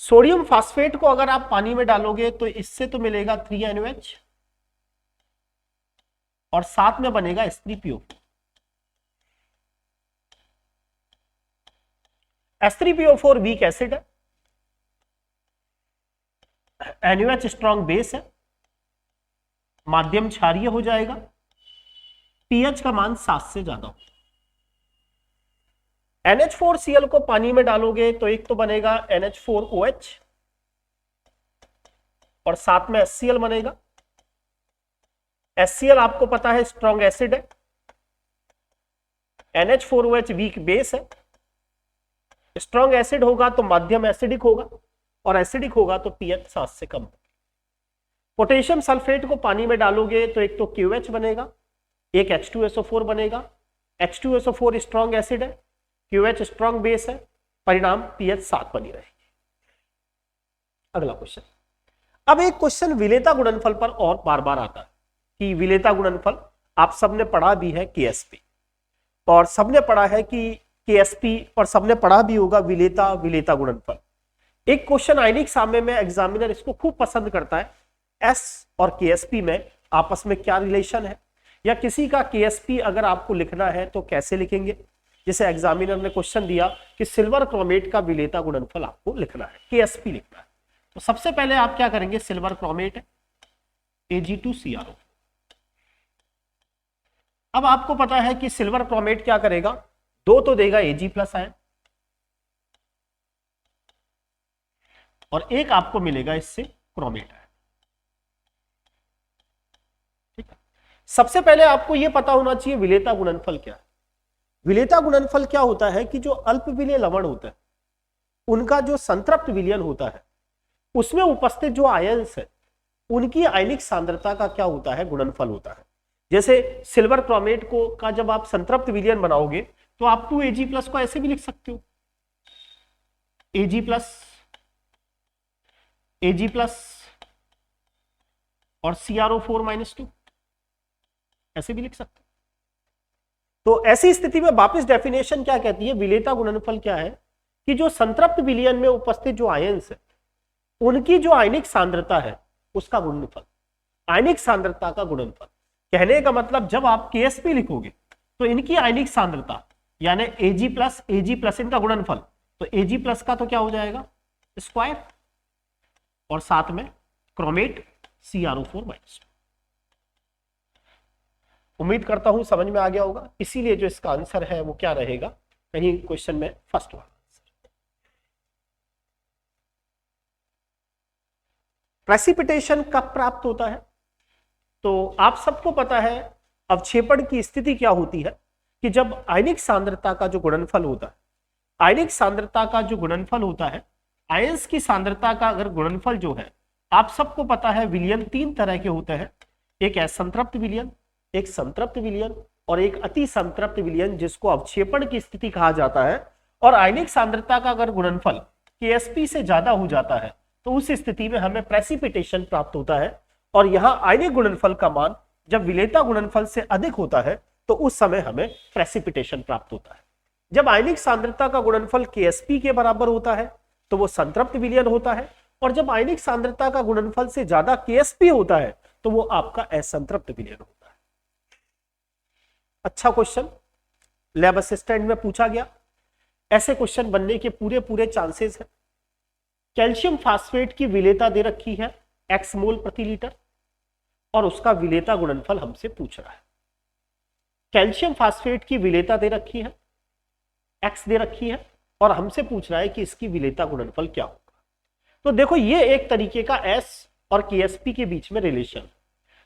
सोडियम फास्फेट को अगर आप पानी में डालोगे तो इससे तो मिलेगा 3NaOH और साथ में बनेगा H3PO। H3PO4 वीक एसिड है, NaOH स्ट्रॉन्ग बेस है, माध्यम क्षारीय हो जाएगा, pH का मान 7 से ज्यादा हो। NH4Cl को पानी में डालोगे तो एक तो बनेगा NH4OH और साथ में HCl बनेगा। HCl आपको पता है स्ट्रॉन्ग एसिड है, NH4OH वीक बेस है। स्ट्रॉन्ग एसिड होगा तो माध्यम एसिडिक होगा और एसिडिक होगा तो pH 7 से कम। पोटेशियम सल्फेट को पानी में डालोगे तो एक तो KOH बनेगा, एक H2SO4 बनेगा। H2SO4 स्ट्रॉन्ग एसिड है, QH स्ट्रॉन्ग बेस है, परिणाम pH 7 बनी रहेगी। अगला क्वेश्चन, अब एक क्वेश्चन विलेयता गुणनफल पर और बार बार आता है कि विलेयता गुणनफल आप सबने पढ़ा भी है KSP और सबने पढ़ा है कि KSP और सबने पढ़ा भी होगा विलेयता गुणनफल। एक क्वेश्चन आयनिक साम्य में एग्जामिनर इसको खूब पसंद करता है, S और KSP में आपस में क्या रिलेशन है, या किसी का KSP अगर आपको लिखना है तो कैसे लिखेंगे। जैसे एग्जामिनर ने क्वेश्चन दिया कि सिल्वर क्रोमेट का विलेयता गुणनफल आपको लिखना है, KSP लिखना है, तो सबसे पहले आप क्या करेंगे, सिल्वर क्रोमेट है Ag2CrO। अब आपको पता है कि सिल्वर क्रोमेट क्या करेगा, 2 तो देगा Ag+ आयन और एक आपको मिलेगा इससे क्रोमेट आयन। ठीक है, सबसे पहले आपको यह पता होना चाहिए विलेयता गुणनफल क्या है। विलेयता गुणनफल क्या होता है कि जो अल्प विलेय लवण होता है उनका जो संतृप्त विलयन होता है उसमें उपस्थित जो आयंस है उनकी आयनिक सांद्रता का क्या होता है, गुणनफल होता है। जैसे सिल्वर क्रोमेट को का जब आप संतृप्त विलयन बनाओगे तो आप 2Ag+ को ऐसे भी लिख सकते हो, Ag+ और CrO4-2 ऐसे भी लिख सकते हो। तो ऐसी स्थिति में वापस डेफिनेशन क्या कहती है, विलेयता गुणनफल क्या है कि जो संतृप्त विलयन में उपस्थित जो आयंस है उनकी जो आयनिक सांद्रता है उसका गुणनफल, आयनिक सांद्रता का गुणनफल। कहने का मतलब जब आप Ksp लिखोगे तो इनकी आयनिक सांद्रता यानी Ag+ इनका गुणनफल, तो Ag+ का तो क्या हो जाएगा स्क्वायर और साथ में क्रोमेट CrO4-2। उम्मीद करता हूं समझ में आ गया होगा। इसीलिए जो इसका आंसर है वो क्या रहेगा, कहीं क्वेश्चन में फर्स्ट वाला। प्रेसिपिटेशन कब प्राप्त होता है, तो आप सबको पता है अवक्षेपण की स्थिति क्या होती है कि जब आयनिक सांद्रता का जो गुणनफल होता है, आयनिक सांद्रता का जो गुणनफल होता है, आयंस की सांद्रता का अगर गुणनफल जो है, आप सबको पता है विलयन 3 तरह के होते हैं, एक असंतृप्त विलयन, एक संतृप्त विलयन और एक अति संतृप्त विलयन जिसको अवक्षेपण की स्थिति कहा जाता है। और आयनिक सांद्रता का अगर गुणनफल Ksp से ज्यादा हो जाता है तो उस स्थिति में हमें प्रेसिपिटेशन प्राप्त होता है। और यहां आयनिक गुणनफल का मान जब विलेयता गुणनफल से अधिक होता है तो उस समय हमें प्रेसिपिटेशन प्राप्त होता है। जब आयनिक सांद्रता का गुणनफल Ksp के बराबर होता है तो वो संतृप्त विलयन होता है, और जब आयनिक सांद्रता का गुणनफल से ज्यादा Ksp होता है तो वो आपका असंतृप्त विलयन होता है। अच्छा क्वेश्चन लैब असिस्टेंट में पूछा गया, ऐसे क्वेश्चन बनने के पूरे चांसेस हैं। कैल्शियम फास्फेट की विलेयता दे रखी है x मोल प्रति लीटर और उसका विलेयता गुणनफल हमसे पूछ रहा है। कैल्शियम फास्फेट की विलेयता दे रखी है, x दे रखी है और हमसे पूछ रहा है कि इसकी विलेयता गुणनफल क्या होगा। तो देखो ये एक तरीके का S और Ksp के बीच में रिलेशन।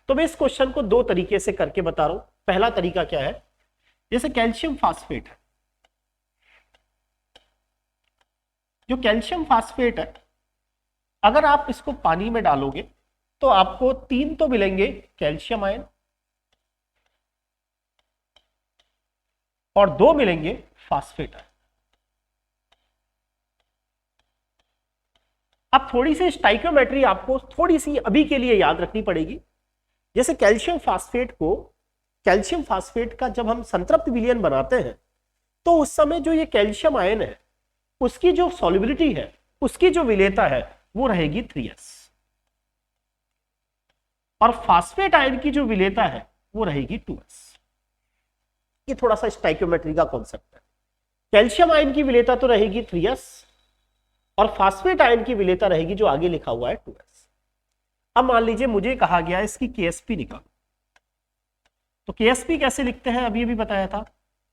तो मैं इस क्वेश्चन को 2 तरीके से करके बता रहा हूं। पहला तरीका क्या है, जैसे कैल्शियम फास्फेट है, जो कैल्शियम फास्फेट है अगर आप इसको पानी में डालोगे तो आपको 3 तो मिलेंगे कैल्शियम आयन और 2 मिलेंगे फास्फेट आयन। अब थोड़ी सी स्टाइकियोमेट्री आपको थोड़ी सी अभी के लिए याद रखनी पड़ेगी। जैसे कैल्शियम फास्फेट का जब हम संतृप्त विलयन बनाते हैं तो उस समय जो ये कैल्शियम आयन है उसकी जो सॉल्युबिलिटी है, उसकी जो विलेयता है वो रहेगी 3s, और फास्फेट आयन की जो विलेयता है वो रहेगी 2s। ये थोड़ा सा स्टाइकियोमेट्री का कॉन्सेप्ट है। कैल्शियम आयन की विलेयता तो रहेगी 3s और फास्फेट आयन की विलेयता रहेगी जो आगे लिखा हुआ है 2s। अब मान लीजिए मुझे कहा गया इसकी Ksp निकालो, तो Ksp कैसे लिखते हैं अभी बताया था।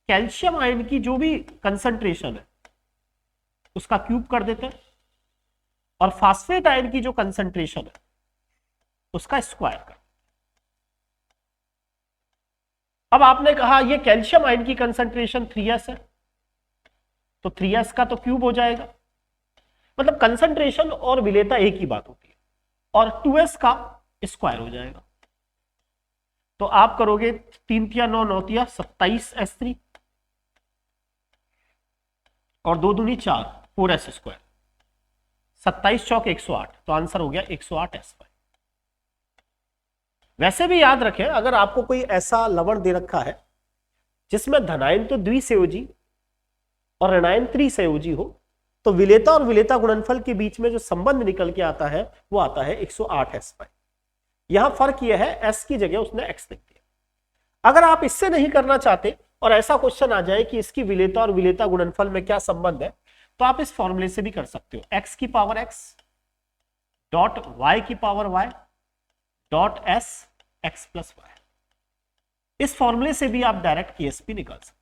कैल्शियम आयन की जो भी कंसंट्रेशन है उसका क्यूब कर देते हैं और फास्फेट आयन की जो कंसंट्रेशन है उसका स्क्वायर कर। अब आपने कहा ये कैल्शियम आयन की कंसंट्रेशन 3s है तो 3s का तो क्यूब हो जाएगा, मतलब कंसंट्रेशन और विलेयता एक ही बात होती है, और 2s का स्क्वायर हो जाएगा। तो आप करोगे 3 × 9 = 9 × 27s3 और 2 दूनी 4 4s स्क्वायर, 27 चौक 108, तो आंसर हो गया 108s। वैसे भी याद रखें अगर आपको कोई ऐसा लवण दे रखा है जिसमें धनायन तो द्विसंयोजी और ऋणायन त्रिसंयोजी हो तो विलेयता और विलेयता गुणनफल के बीच में जो संबंध निकल के आता है वो आता है 108s। यहां फर्क यह है s की जगह उसने x लिख दिया। अगर आप इससे नहीं करना चाहते और ऐसा क्वेश्चन आ जाए कि इसकी विलेयता और विलेयता गुणनफल में क्या संबंध है तो आप इस फॉर्मूले से भी कर सकते हो, x⁻x dot y⁻y dot s x + y। इस फॉर्मूले से भी आप डायरेक्ट Ksp निकाल सकते।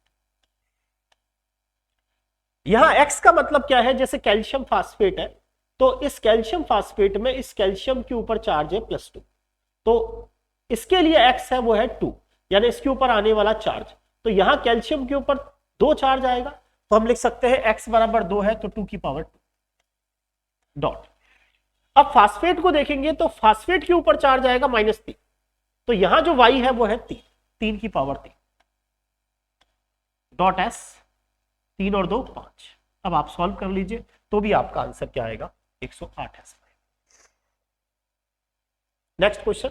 यहां x का मतलब क्या है, जैसे कैल्शियम फास्फेट है तो इस कैल्शियम फास्फेट में इस कैल्शियम के ऊपर चार्ज है +2, तो इसके लिए x है वो है 2, यानी इसके ऊपर आने वाला चार्ज। तो यहां कैल्शियम के ऊपर 2 चार्ज आएगा तो हम लिख सकते हैं x = 2 है तो 2 की पावर 2 डॉट। अब फास्फेट को देखेंगे तो फास्फेट के ऊपर चार्ज आएगा -3, तो यहां जो y है वो है 3 की पावर 3 डॉट s, 3 और 2 5। अब आप सॉल्व कर लीजिए तो भी आपका आंसर क्या आएगा, 108 है। नेक्स्ट क्वेश्चन,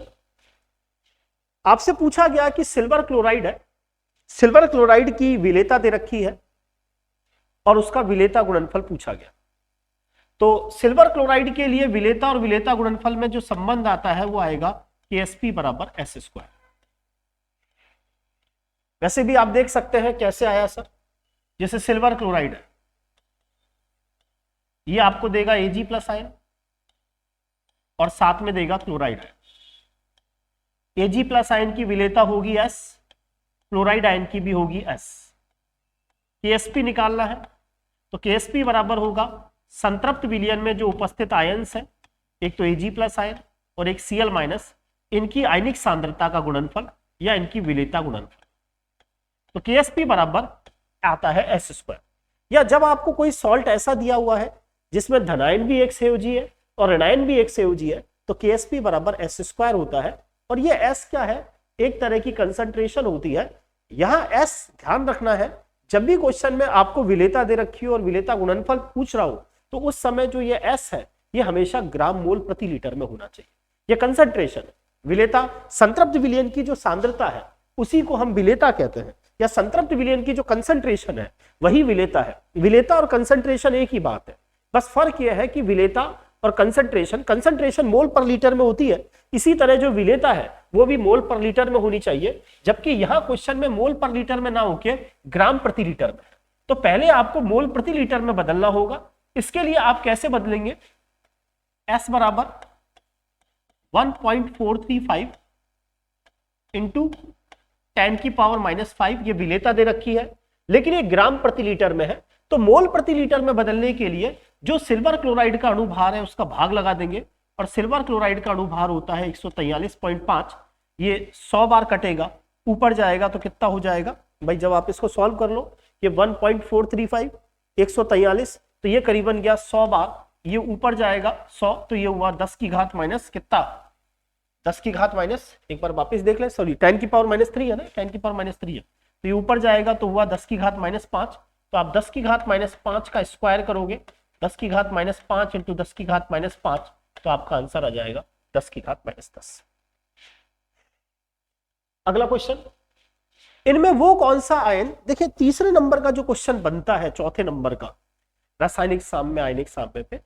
आपसे पूछा गया कि सिल्वर क्लोराइड है, सिल्वर क्लोराइड की विलेयता दे रखी है और उसका विलेयता गुणनफल पूछा गया। तो सिल्वर क्लोराइड के लिए विलेयता और विलेयता गुणनफल में जो संबंध आता है वो आएगा KSP बराबर S²। वैसे भी आप देख सकते हैं कैसे आया सर, जैसे सिल्वर क्लोराइड है, ये आपको देगा Ag प्लस आयन और साथ में देगा chloride ion. Ag plus ion की विलेयता होगी S, क्लोराइड आयन की भी होगी S। KSP निकालना है तो KSP बराबर होगा संतृप्त विलयन में जो उपस्थित आयंस है, एक तो Ag प्लस आयन और एक Cl माइनस, इनकी आयनिक सांद्रता का गुणनफल या इनकी विलेयता गुणनफल। तो KSP बराबर आता है S²। या जब आपको कोई सॉल्ट ऐसा दिया हुआ है जिसमें धनायन भी एक संयोजी है और ऋणायन भी एक संयोजी है, तो KSP बराबर S² होता है। और ये S क्या है, एक तरह की कंसंट्रेशन होती है। यहां S ध्यान रखना है, जब भी क्वेश्चन में आपको विलेयता दे रखी हो और विलेयता गुणनफल पूछ रहा हो तो उस समय जो ये S है ये हमेशा ग्राम मोल प्रति लीटर में होना चाहिए। ये कंसंट्रेशन है, विलेयता संतृप्त विलयन की जो सांद्रता है उसी को हम विलेयता कहते हैं, या संतृप्त विलयन की जो कंसंट्रेशन है वही विलेयता है। विलेयता और कंसंट्रेशन एक ही बात है, बस फर्क यह है कि विलेयता और कंसंट्रेशन मोल पर लीटर में होती है, इसी तरह जो विलेयता है वो भी मोल पर लीटर में होनी चाहिए, जबकि यहां क्वेश्चन में मोल पर लीटर में ना होके ग्राम प्रति लीटर में। तो पहले आपको मोल प्रति लीटर में बदलना होगा। इसके लिए आप कैसे बदलेंगे, S बराबर 1.435 इंटू 10 की पावर -5, ये विलेयता दे रखी है लेकिन ये ग्राम प्रति लीटर में है। तो मोल प्रति लीटर में बदलने के लिए जो सिल्वर क्लोराइड का अणुभार है उसका भाग लगा देंगे, और सिल्वर क्लोराइड का अणुभार होता है 143.5, ये 100 बार कटेगा, ऊपर जाएगा तो कितना हो जाएगा भाई, जब आप इसको सॉल्व कर लो, ये 1.435 143, तो ये करीबन गया 100 बार, ये ऊपर जाएगा 100, तो ये हुआ 10 की घात माइनस कितना, 10 की घात माइनस, एक बार वापस देख ले, सॉरी 10 की पावर -3 है ना, 10 की पावर -3 है, तो ये ऊपर जाएगा तो हुआ 10 की घात -5। तो आप 10 की घात -5 का स्क्वायर करोगे, 10 की घात -5 इंटू 10 की घात -5, तो आपका आंसर आ जाएगा 10 की घात -10। अगला क्वेश्चन, इनमें वो कौन सा आयन, देखिए तीसरे नंबर का जो क्वेश्चन बनता है चौथे नंबर का रासायनिक साम्य आयनिक साम्य पे,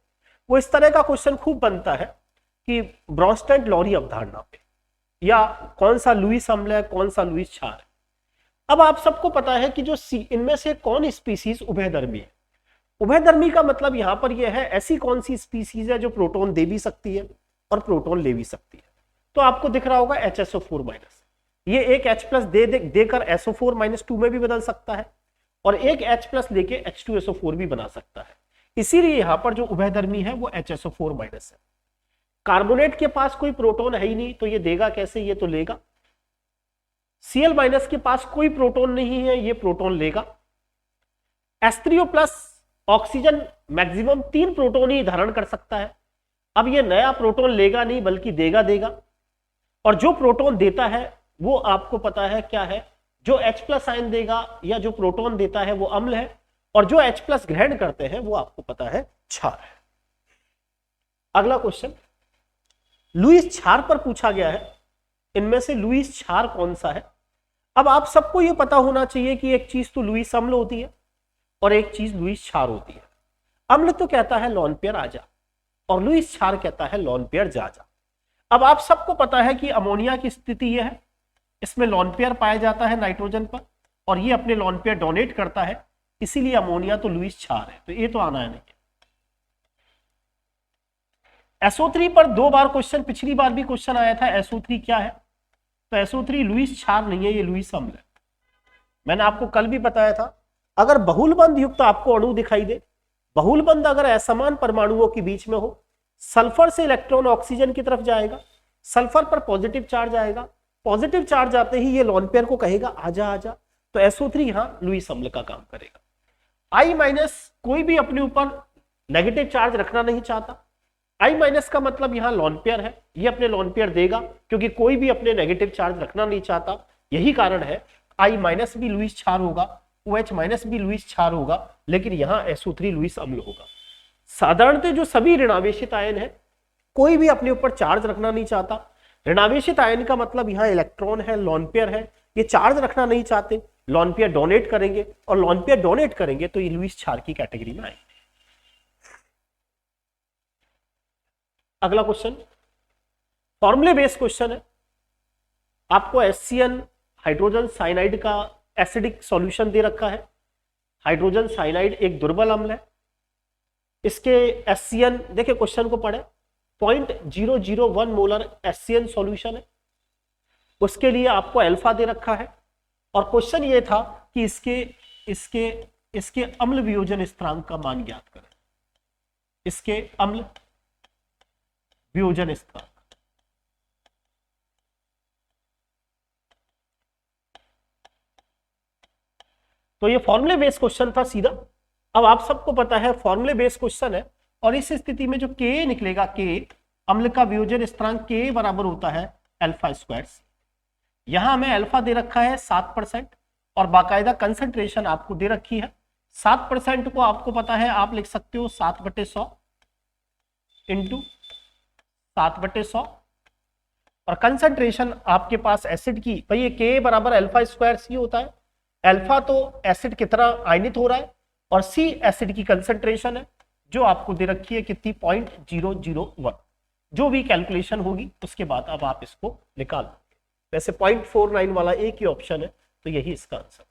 वो इस तरह का क्वेश्चन खूब बनता है कि ब्रॉन्स्टेड लॉरी अवधारणा पे, या कौन सा लुईस अम्ल है कौन सा लुईस क्षार है। अब आप सबको पता है कि जो इनमें से कौन स्पीसीज उभयधर्मी है। उभयधर्मी का मतलब यहां पर यह है ऐसी कौन सी स्पीसीज है जो प्रोटॉन दे भी सकती है और प्रोटॉन ले भी सकती है। तो आपको दिख रहा होगा HSO4-, ये एक H+ देकर SO4-2 में भी बदल सकता है और एक H+ लेके H2SO4 भी बना सकता है। इसीलिए यहां पर जो उभयधर्मी है वो HSO4- है। कार्बोनेट के पास कोई प्रोटॉन है ही नहीं तो ये देगा कैसे, ये तो लेगा। Cl- के पास कोई प्रोटॉन नहीं है, ये प्रोटॉन लेगा। H3O+ ऑक्सीजन मैक्सिमम 3 प्रोटॉन ही धारण कर सकता है। अब ये नया प्रोटॉन लेगा नहीं बल्कि देगा, और जो प्रोटॉन देता है वो आपको पता है क्या है, जो H+ आयन देगा या जो प्रोटॉन देता है वो अम्ल है, और जो H+ ग्रहण करते हैं वो आपको पता है क्षार है। अगला क्वेश्चन लुईस क्षार पर पूछा गया है, इनमें से लुईस क्षार कौन सा है। अब आप सबको ये पता होना चाहिए कि एक चीज तो लुईस अम्ल होती है और एक चीज लुईस क्षार होती है। अम्ल तो कहता है लॉन पेयर आजा और लुईस क्षार कहता है लॉन पेयर जा जा। अब आप सबको पता है कि अमोनिया की स्थिति यह है, इसमें लॉन पेयर पाया जाता है नाइट्रोजन पर और ये अपने लॉन पेयर डोनेट करता है, इसीलिए अमोनिया तो लुईस क्षार है, तो ये तो आना है नहीं। SO3 पर 2 बार क्वेश्चन, पिछली बार भी क्वेश्चन आया था SO3 क्या है, तो SO3 लुईस क्षार नहीं है, ये लुईस अम्ल है। मैंने आपको कल भी बताया था, अगर बहुलबंध युक्त आपको अणु दिखाई दे, बहुलबंध अगर असमान परमाणुओं के बीच में हो, सल्फर से इलेक्ट्रॉन ऑक्सीजन की तरफ जाएगा, सल्फर पर पॉजिटिव चार्ज आएगा, पॉजिटिव चार्ज आते ही ये लॉन पेयर को कहेगा आजा आजा, तो SO3 यहां लुईस अम्ल का काम करेगा। I- कोई भी अपने ऊपर नेगेटिव चार्ज रखना नहीं चाहता, I माइनस का मतलब यहां लॉन पेयर है, ये अपने लॉन पेयर देगा क्योंकि कोई भी अपने नेगेटिव चार्ज रखना नहीं चाहता, यही कारण है I माइनस भी लुईस क्षार होगा, OH माइनस भी लुईस क्षार होगा, लेकिन यहां SO3 लुईस अम्ल होगा। साधारणतः जो सभी ऋणावेशित आयन है कोई भी अपने ऊपर चार्ज रखना नहीं चाहता। ऋणावेशित आयन का मतलब यहां इलेक्ट्रॉन है, लॉन पेयर है, ये चार्ज रखना नहीं चाहते, लॉन पेयर डोनेट करेंगे और लॉन पेयर डोनेट करेंगे तो ये लुईस क्षार की कैटेगरी में आएंगे। अगला क्वेश्चन फॉर्मूले बेस्ड क्वेश्चन है। आपको HCN हाइड्रोजन साइनाइड का एसिडिक सॉल्यूशन दे रखा है। हाइड्रोजन साइनाइड एक दुर्बल अम्ल है, इसके HCN देखिए क्वेश्चन को पढ़े, 0.001 मोलर HCN सॉल्यूशन है, उसके लिए आपको अल्फा दे रखा है और क्वेश्चन ये था कि इसके अम्ल वियोजन स्थिरांक का मान ज्ञात करें। इसके अम्ल वियोजन स्थिरांक, तो ये फॉर्मूले बेस्ड क्वेश्चन था सीधा। अब आप सबको पता है फॉर्मूले बेस्ड क्वेश्चन है और इस स्थिति में जो Ka निकलेगा, K अम्ल का वियोजन स्थिरांक Ka बराबर होता है अल्फा स्क्वायर। यहां हमें अल्फा दे रखा है 7% और बाकायदा कंसंट्रेशन आपको दे रखी है। 7% को आपको पता है, आप लिख सकते हो 7/100 इंटू 7/100 और कंसंट्रेशन आपके पास एसिड की, भाई ये Ka बराबर अल्फा स्क्वायर C होता है। अल्फा तो एसिड कितना आयनित हो रहा है और C एसिड की कंसंट्रेशन है जो आपको दे रखी है कितनी, 0.001। जो भी कैलकुलेशन होगी उसके बाद अब आप इसको निकाल लो। वैसे 0.49 वाला एक ही ऑप्शन है तो यही इसका आंसर।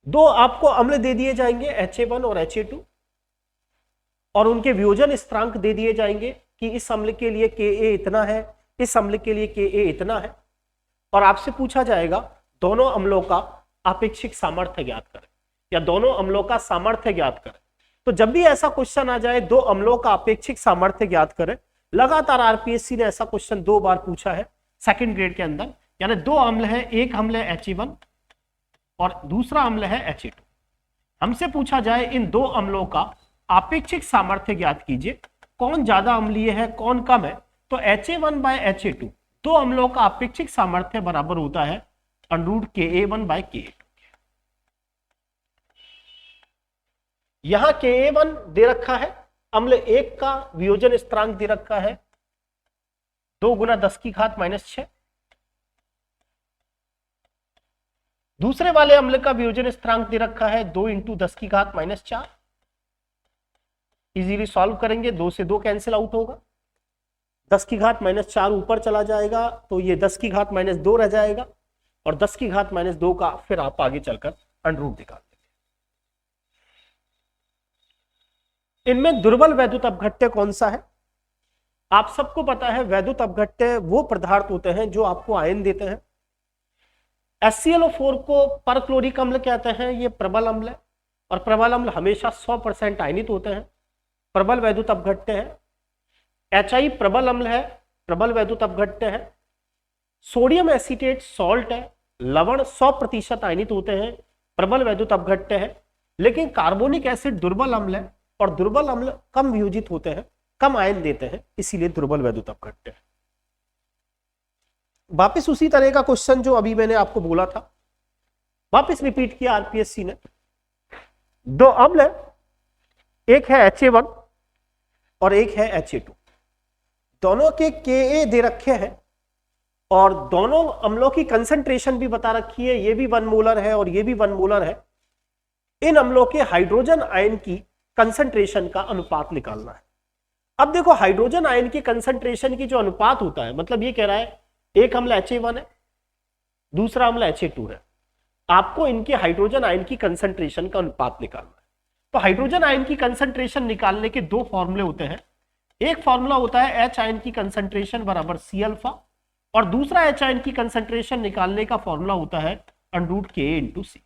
दो आपको अम्ल दे दिए जाएंगे Ha1 और Ha2 और उनके वियोजन स्थिरांक दे दिए जाएंगे कि इस अम्ल के लिए Ka इतना है, इस अम्ल के लिए Ka इतना है और आपसे पूछा जाएगा दोनों अम्लों का आपेक्षिक सामर्थ्य ज्ञात करें या दोनों अम्लों का सामर्थ्य ज्ञात करें। तो जब भी ऐसा क्वेश्चन आ जाए दो अम्लों का अपेक्षिक सामर्थ्य ज्ञात करें, लगातार आरपीएससी ने ऐसा क्वेश्चन 2 बार पूछा है सेकंड ग्रेड के अंदर, यानी दो अम्ल है, एक अम्ल है Ha1 और दूसरा अम्ल है Ha2। हमसे पूछा जाए इन दो अम्लों का आपेक्षिक सामर्थ्य ज्ञात कीजिए, कौन ज्यादा अम्लीय है कौन कम है। तो Ha1 बाय Ha2 दो अम्लों का अपेक्षिक सामर्थ्य बराबर होता है √Ka1 बाय Ka2। यहां Ka1 दे रखा है, अम्ल एक का वियोजन स्थिरांक दे रखा है 2 गुना 10⁻⁻⁶। दूसरे वाले अम्ल का वियोजन स्थिरांक दे रखा है 2 × 10⁻⁴। इजीली सॉल्व करेंगे, 2 से 2 कैंसिल आउट होगा, 10⁻⁴ ऊपर चला जाएगा तो ये 10⁻⁻2 रह जाएगा और 10⁻⁻2 का फिर आप आगे चलकर √ निकाल देंगे। इनमें दुर्बल वैद्युत अपघट्य कौन सा है? आप सबको पता है वैद्युत अपघट्य वो पदार्थ होते हैं जो आपको आयन देते हैं। HClO4 को परक्लोरिक अम्ल कहते हैं, ये प्रबल अम्ल है और प्रबल अम्ल हमेशा 100% आयनित होते हैं, प्रबल वैद्युत अपघट्य है। HI प्रबल अम्ल है, प्रबल वैद्युत अपघट्य है। सोडियम एसीटेट सॉल्ट है, लवण 100% आयनित होते हैं, प्रबल वैद्युत अपघट्य है। लेकिन कार्बोनिक एसिड दुर्बल अम्ल है और दुर्बल अम्ल कम वियोजित होते हैं, कम आयन देते हैं, इसीलिए दुर्बल वैद्युत अपघट्य है। वापिस उसी तरह का क्वेश्चन जो अभी मैंने आपको बोला था, वापिस रिपीट किया आरपीएससी ने। दो अम्ल है, एक है Ha1 और एक है Ha2, दोनों के Ka दे रखे हैं और दोनों अम्लों की कंसंट्रेशन भी बता रखी है, ये भी 1 मोलर है और ये भी 1 मोलर है। इन अम्लों के हाइड्रोजन आयन की कंसंट्रेशन का अनुपात निकालना है। अब देखो हाइड्रोजन आयन की कंसंट्रेशन की जो अनुपात होता है, मतलब ये कह रहा है एक अम्ल Ha1 है, दूसरा अम्ल Ha2 है, आपको इनके हाइड्रोजन आयन की कंसंट्रेशन का अनुपात निकालना है। तो हाइड्रोजन आयन की कंसंट्रेशन निकालने के दो फॉर्मूले होते हैं। एक फॉर्मूला होता है H आयन की कंसंट्रेशन बराबर C अल्फा और दूसरा H आयन की कंसंट्रेशन निकालने का फॉर्मूला होता है √Ka × C।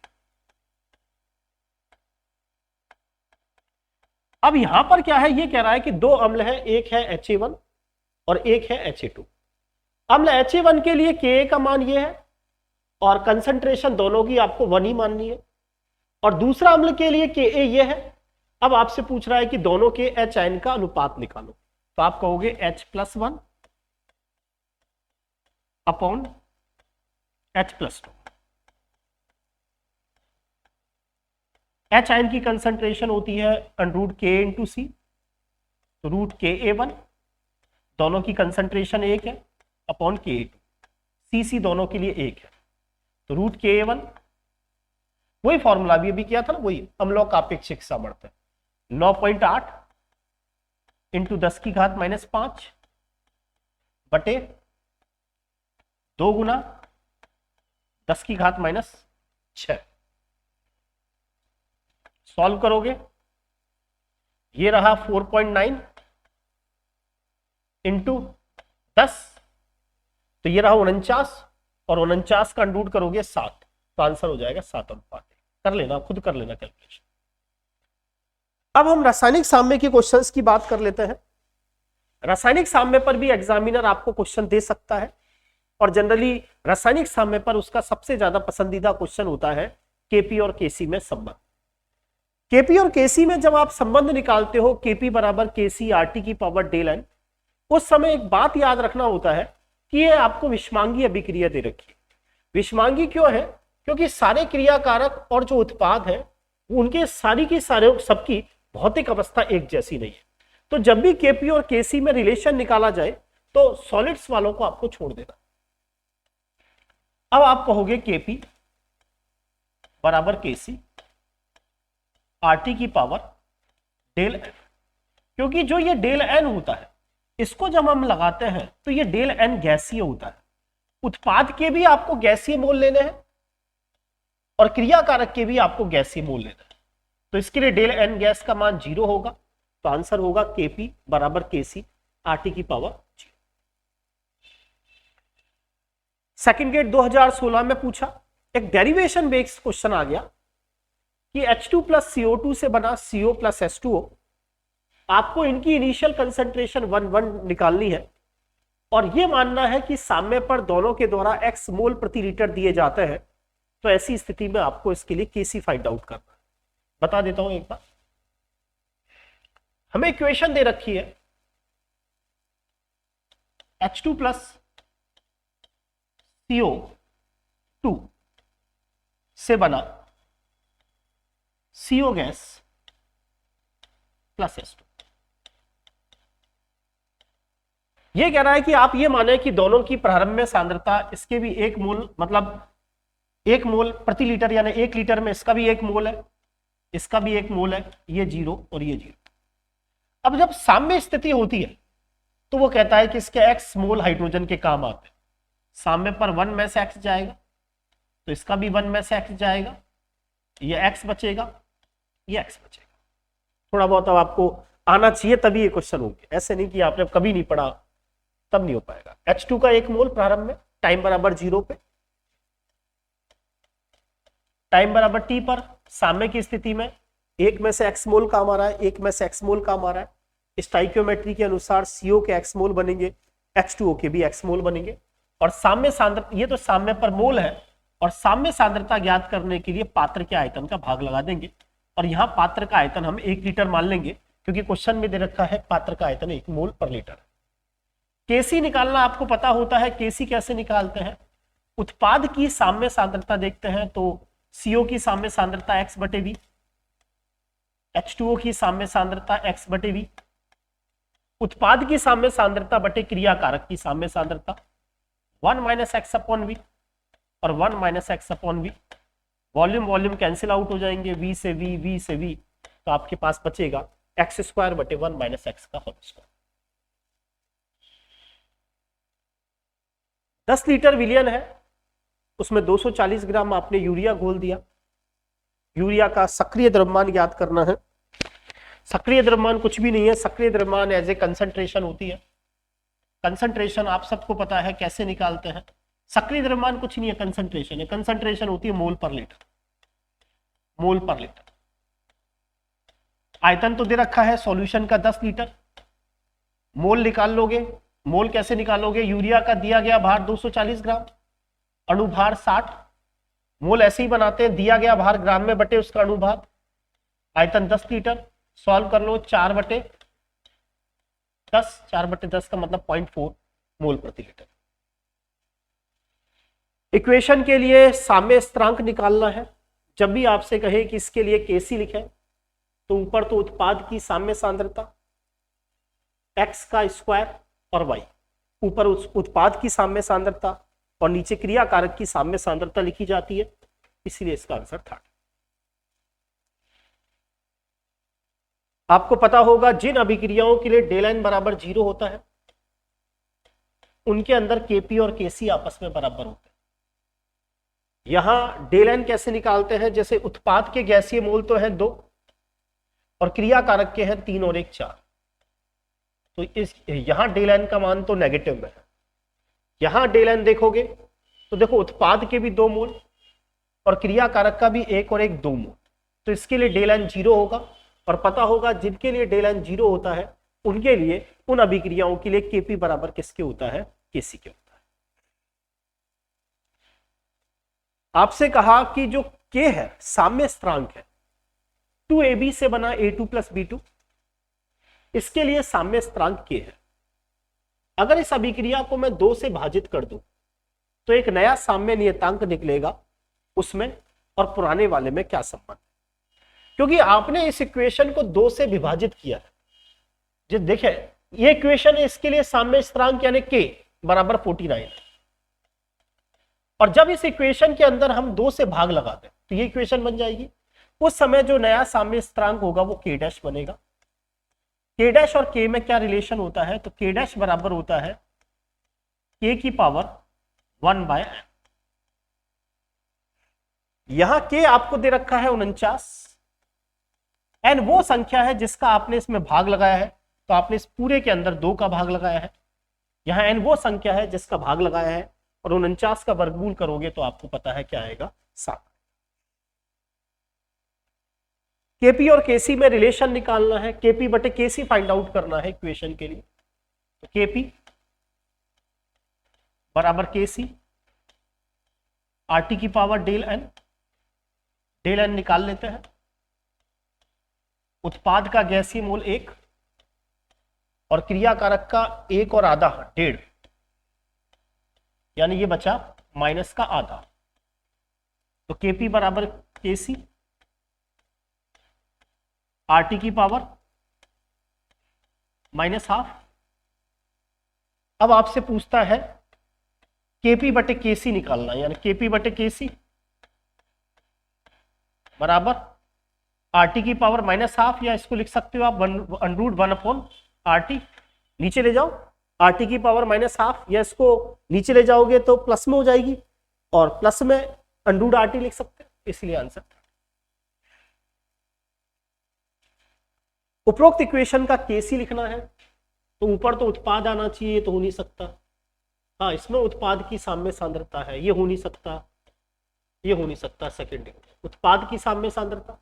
अब यहां पर क्या है, ये कह रहा है कि दो अम्ल है, एक है Ha1 और एक है Ha2। अम्ल Ha1 के लिए Ka का मान ये है और कंसंट्रेशन दोनों की आपको 1 ही माननी है और दूसरा अम्ल के लिए Ka ये है अब आपसे पूछ रहा है कि दोनों के एच आयन का अनुपात निकालो, तो आप कहोगे H+1 upon H+2। H ion की कंसंट्रेशन होती है √K/C, तो √KA1, दोनों की कंसंट्रेशन 1 है, अपॉन Ka2, CC दोनों के लिए 1 है, तो √KA1, वही फॉर्मूला भी किया था ना, वही अम्लों का अपेक्षिक सामर्थ्य 9.8 इंटू 10⁻⁻5 बटे 2 गुना 10⁻⁻6। सॉल्व करोगे, ये रहा 4.9 इंटू 10, तो ये रहा 49, और 49 का अंडूट करोगे 7, तो आंसर हो जाएगा 7:1। कर लेना, खुद कर लेना कैलकुलेशन। अब हम रासायनिक साम्य के क्वेश्चंस की बात कर लेते हैं। रासायनिक साम्य पर भी एग्जामिनर आपको क्वेश्चन दे सकता है, और जनरली रासायनिक साम्य पर उसका सबसे ज्यादा पसंदीदा क्वेश्चन होता है केपी और केसी में संबंध। केपी और केसी में जब आप संबंध निकालते हो, केपी बराबर केसी आरटी की पावर डेल एन, उस समय एक बात याद रखना होता है कि ये आपको विषमांगी अभिक्रिया दे रखी है। विषमांगी क्यों है? क्योंकि सारे क्रियाकारक और जो उत्पाद है उनके सारी की सारे सबकी भौतिक अवस्था एक जैसी नहीं है। तो जब भी केपी और केसी में रिलेशन निकाला जाए तो सॉलिड्स वालों को आपको छोड़ देना। अब आप कहोगे केपी बराबर केसी आरटी की पावर डेल एन, क्योंकि जो ये डेल एन होता है इसको जब हम लगाते हैं तो ये डेल एन गैसीय होता है। उत्पाद के भी आपको गैसीय मोल लेने हैं और क्रियाकारक के भी आपको गैसीय मोल लेना है, तो इसके लिए डेल एन गैस का मान 0 होगा, तो आंसर होगा केपी बराबर केसी आरटी की पावर 0। सेकंड गेट 2016 में पूछा, एक डेरिवेशन बेस्ड क्वेश्चन आ गया कि H2 + CO2 से बना CO + H2O, आपको इनकी इनिशियल कंसंट्रेशन 1 निकालनी है, और यह मानना है कि साम्य पर दोनों के द्वारा x मोल प्रति लीटर दिए जाते हैं। तो ऐसी स्थिति में आपको इसके लिए केसी फाइंड आउट करना है। बता देता हूं एक बार, हमें इक्वेशन दे रखी है H2 + CO2 से बना CO गैस प्लस H2। ये कह रहा है कि आप ये माने कि दोनों की प्रारंभ में सांद्रता, इसके भी 1 मोल, मतलब 1 मोल प्रति लीटर, यानी 1 लीटर में इसका भी 1 मोल है, इसका भी 1 मोल है, ये 0 और ये 0। अब जब साम्य स्थिति होती है तो वो कहता है कि इसके x मोल हाइड्रोजन के काम आते हैं। साम्य पर 1 में से x जाएगा, तो इसका भी 1 में से x जाएगा, ये x बचेगा, ये x बचेगा। थोड़ा बहुत अब आपको आना चाहिए तभी ये क्वेश्चन होंगे, ऐसे नहीं कि आपने कभी नहीं पढ़ा तब नहीं हो पाएगा। H2 का 1 मोल प्रारंभ में टाइम बराबर 0 पे, टाइम बराबर t पर साम्य की स्थिति में 1 में से x मोल काम आ रहा है, 1 में से x मोल काम आ रहा है। स्टाइकियोमेट्री के अनुसार CO के x मोल बनेंगे, H2O के भी x मोल बनेंगे, और साम्य सांद्रता, ये तो साम्य पर मोल है, और साम्य सांद्रता ज्ञात करने के लिए पात्र के आयतन का भाग लगा देंगे, और यहाँ पात्र का आयतन हम 1 लीटर मान लेंगे, क्योंकि क्वेश्चन में दे रखा है पात्र का आयतन 1 मोल पर लीटर। केसी निकालना आपको पता होता है, केसी कैसे निकालते हैं? उत्पाद की साम्य सांद्रता देखते हैं, तो CO की साम्य सांद्रता x/v, H2O की साम्य सांद्रता x/v, उत्पाद की साम्य सांद्रता बटे क्रियाकारक की साम्य सांद्रता 1 - x/v और 1 - x/v। Volume volume cancel out हो जाएंगे, v से v, तो आपके पास बचेगा x² बटे 1 - x का होल स्क्वायर। 10 लीटर विलयन है, उसमें 240 ग्राम आपने यूरिया घोल दिया। यूरिया का सक्रिय द्रव्यमान ज्ञात करना है। सक्रिय द्रव्यमान कुछ भी नहीं है, सक्रिय द्रव्यमान एज ए कंसंट्रेशन होती है। कंसंट्रेशन आप सबको पता है कैसे निकालते हैं। सक्रिय द्रव्यमान कुछ नहीं है, कंसंट्रेशन है। कंसंट्रेशन होती है मोल पर लीटर, मोल पर लीटर। आयतन तो दे रखा है सॉल्यूशन का 10 लीटर। मोल निकाल लोगे, मोल कैसे निकालोगे? यूरिया का दिया गया भार 240 ग्राम, अणुभार 60। मोल ऐसे ही बनाते हैं, दिया गया भार ग्राम में बटे उसका अणुभार। आयतन 10 लीटर, सॉल्व कर लो, 4/10, 4/10 का मतलब 0.4 मोल प्रति लीटर। इक्वेशन के लिए साम्य स्थिरांक निकालना है। जब भी आपसे कहे कि इसके लिए केसी लिखें तो ऊपर तो उत्पाद की साम्य सांद्रता x का स्क्वायर और y, ऊपर उस उत्पाद की साम्य सांद्रता और नीचे क्रिया कारक की साम्य सांद्रता लिखी जाती है, इसलिए इसका आंसर था। आपको पता होगा जिन अभिक्रियाओं के लिए डेल n बराबर 0 होता है उनके अंदर Kp और Kc आपस में बराबर होते हैं। यहां डेल n कैसे निकालते हैं, जैसे उत्पाद के गैसीय मोल तो है 2 और क्रिया कारक के हैं 3 और 1 4, तो इस यहां डेल n का मान तो नेगेटिव में है। यहां डेल n देखोगे तो देखो उत्पाद के भी 2 मोल और क्रिया कारक का भी 1 और 1 2 मोल, तो इसके लिए डेल n 0 होगा। और पता होगा जिनके लिए डेल n 0 होता है उनके लिए उन अभिक्रियाओं के लिए Kp बराबर किसके होता है, Kc के होता है। आपसे कहा कि जो K है साम्य स्थिरांक है, 2ab से बना a2 + b2, इसके लिए साम्य स्थिरांक K है। अगर इस अभिक्रिया को मैं 2 से भाजित कर दूं तो एक नया साम्य नियतांक निकलेगा उसमें, और पुराने वाले में क्या संबंध, क्योंकि आपने इस इक्वेशन को 2 से विभाजित किया है। जो देखे ये इक्वेशन है, इसके लिए साम्य स्थिरांक यानी K बराबर 49, और जब इस इक्वेशन के अंदर हम 2 से भाग लगाते हैं तो ये इक्वेशन बन जाएगी। उस समय जो नया साम्य स्थिरांक होगा वो K डैश बनेगा। K डैश और K में क्या रिलेशन होता है, तो K डैश बराबर होता है K की पावर 1/n। यहां K आपको दे रखा है 49, n वो संख्या है जिसका आपने इसमें भाग लगाया है, तो आपने इस पूरे के अंदर 2 का भाग लगाया है। यहां n वो संख्या है जिसका भाग लगाया है, और 49 का वर्गमूल करोगे तो आपको पता है क्या आएगा, 7। Kp और Kc में रिलेशन निकालना है, Kp बटे Kc फाइंड आउट करना है इक्वेशन के लिए। तो Kp बराबर Kc RT की पावर डेल n निकाल लेते हैं। उत्पाद का गैसीय मोल 1 और क्रिया कारक का 1 और आधा 1.5, यानी ये बचा माइनस का आधा। तो Kp बराबर Kc RT की पावर -12। अब आपसे पूछता है Kp बटे Kc निकालना, यानी Kp बटे Kc बराबर RT की पावर -12, या इसको लिख सकते हो आप √1/RT। नीचे ले जाओ, RT की पावर -12, या इसको नीचे ले जाओगे तो प्लस में हो जाएगी, और प्लस में √RT लिख सकते हो, इसलिए आंसर। उपरोक्त इक्वेशन का Kc लिखना है, तो ऊपर तो उत्पाद आना चाहिए, तो हो नहीं सकता। हाँ, इसमें उत्पाद की साम्य सांद्रता है, ये हो नहीं सकता, ये हो नहीं सकता। सेकेंड उत्पाद की साम्य सांद्रता,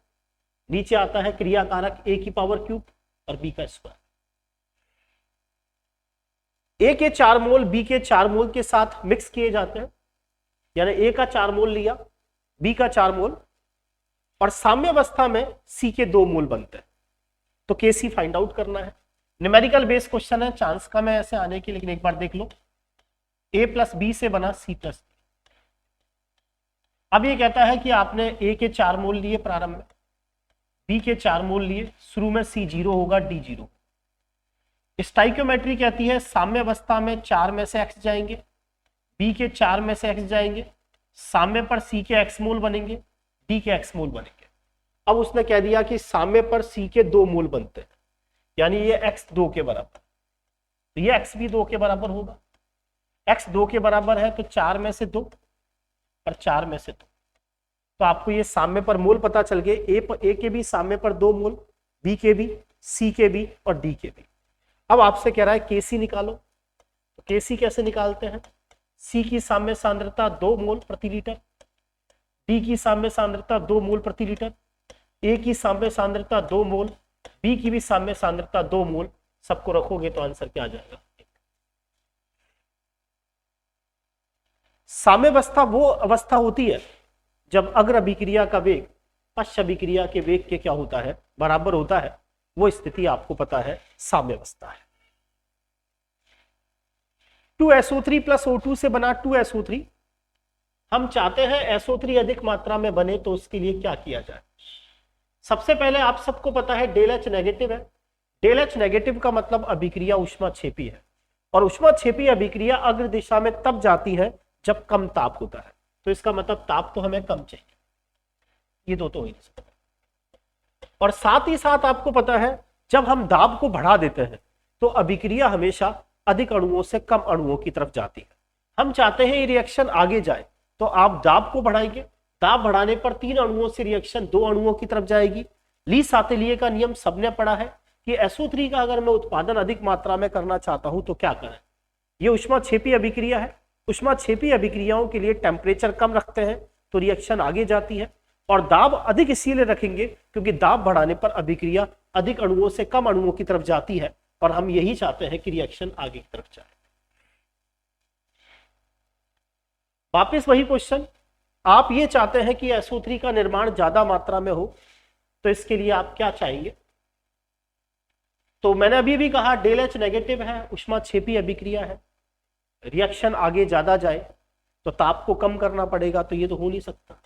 नीचे आता है क्रिया कारक a की पावर क्यूब और b का स्क्वायर। a के 4 मोल b के 4 मोल के साथ मिक्स किए जाते हैं, यानी a का 4 मोल लिया, b का 4 मोल, और साम्य अवस्था में c के 2 मोल बनते हैं। तो Kc फाइंड आउट करना है। न्यूमेरिकल बेस्ड क्वेश्चन है, चांस कम है ऐसे आने की, लेकिन एक बार देख लो। a + b से बना c + b। अब ये कहता है कि आपने a के 4 मोल लिए प्रारंभ में, b के 4 मोल लिए, शुरू में c 0 होगा, d 0। स्टाइकियोमेट्री कहती है साम्य अवस्था में 4 में से x जाएंगे, b के 4 में से x जाएंगे, साम्य पर c के x मोल बनेंगे, d के x मोल बनेंगे। अब उसने कह दिया कि साम्य पर c के 2 मोल बनते हैं, यानी ये x 2 के बराबर, तो ये x भी 2 के बराबर होगा। x 2 के बराबर है तो 4 में से 2 और 4 में से 2, तो आपको ये साम्य पर मोल पता चल गए। a के भी साम्य पर 2 मोल, b के भी, c के भी और d के भी। अब आपसे कह रहा है Kc निकालो, तो Kc कैसे निकालते हैं, c की साम्य सांद्रता 2 मोल प्रति लीटर, d की साम्य सांद्रता 2 मोल प्रति लीटर, a की साम्य सांद्रता 2 मोल, b की भी साम्य सांद्रता 2 मोल, सबको रखोगे तो आंसर क्या आ जाएगा। साम्य अवस्था वो अवस्था होती है जब अग्र अभिक्रिया का वेग पश्च अभिक्रिया के वेग के क्या होता है, बराबर होता है, वो स्थिति आपको पता है साम्यावस्था है। 2SO3 प्लस O2 से बना 2SO3। हम चाहते हैं SO3 अधिक मात्रा में बने, तो उसके लिए क्या किया जाए? सबसे पहले आप सबको पता है डेल H नेगेटिव है। डेल H नेगेटिव का मतलब अभिक्रिया ऊष्माक्षेपी है, और ऊष्माक्षेपी अभिक्रिया अग्र दिशा में तब जाती है जब कम ताप होता है। तो इसका मतलब ताप तो हमें कम चाहिए, ये दो तो हो ही नहीं सकता। और साथ ही साथ आपको पता है जब हम दाब को बढ़ा देते हैं तो अभिक्रिया हमेशा अधिक अणुओं से कम अणुओं की तरफ जाती है। हम चाहते हैं ये रिएक्शन आगे जाए, तो आप दाब को बढ़ाएंगे। दाब बढ़ाने पर 3 अणुओं से रिएक्शन 2 अणुओं की तरफ जाएगी। ली सातेलिए का नियम सबने पढ़ा है कि SO3 का अगर मैं उत्पादन अधिक मात्रा में करना चाहता हूं तो क्या करें? ये ऊष्माक्षेपी अभिक्रिया है। ऊष्माक्षेपी अभिक्रियाओं के लिए टेम्परेचर कम रखते हैं तो रिएक्शन आगे जाती है, और दाब अधिक इसीलिए रखेंगे क्योंकि दाब बढ़ाने पर अभिक्रिया अधिक अणुओं से कम अणुओं की तरफ जाती है, और हम यही चाहते हैं कि रिएक्शन आगे की तरफ जाए। वापस वही क्वेश्चन, आप ये चाहते हैं कि SO3 का निर्माण ज्यादा मात्रा में हो, तो इसके लिए आप क्या चाहेंगे? तो मैंने अभी भी कहा डेल H नेगेटिव है, ऊष्माक्षेपी अभिक्रिया है, रिएक्शन आगे ज्यादा जाए तो ताप को कम करना पड़ेगा, तो ये तो हो नहीं सकता।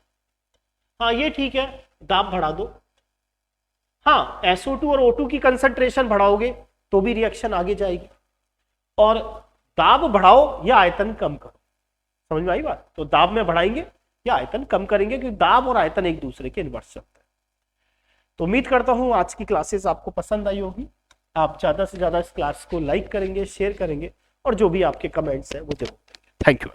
हाँ ये ठीक है, दाब बढ़ा दो। हाँ SO2 और O2 की कंसंट्रेशन बढ़ाओगे तो भी रिएक्शन आगे जाएगी, और दाब बढ़ाओ या आयतन कम करो। समझ में आई बात? तो दाब में बढ़ाएंगे या आयतन कम करेंगे, क्योंकि दाब और आयतन एक दूसरे के इनवर्स चलते हैं। तो उम्मीद करता हूं आज की क्लासेस आपको पसंद आई होगी। आप ज्यादा से ज्यादा इस क्लास को लाइक करेंगे, शेयर करेंगे, और जो भी आपके कमेंट्स हैं वो जरूर देंगे। Thank you.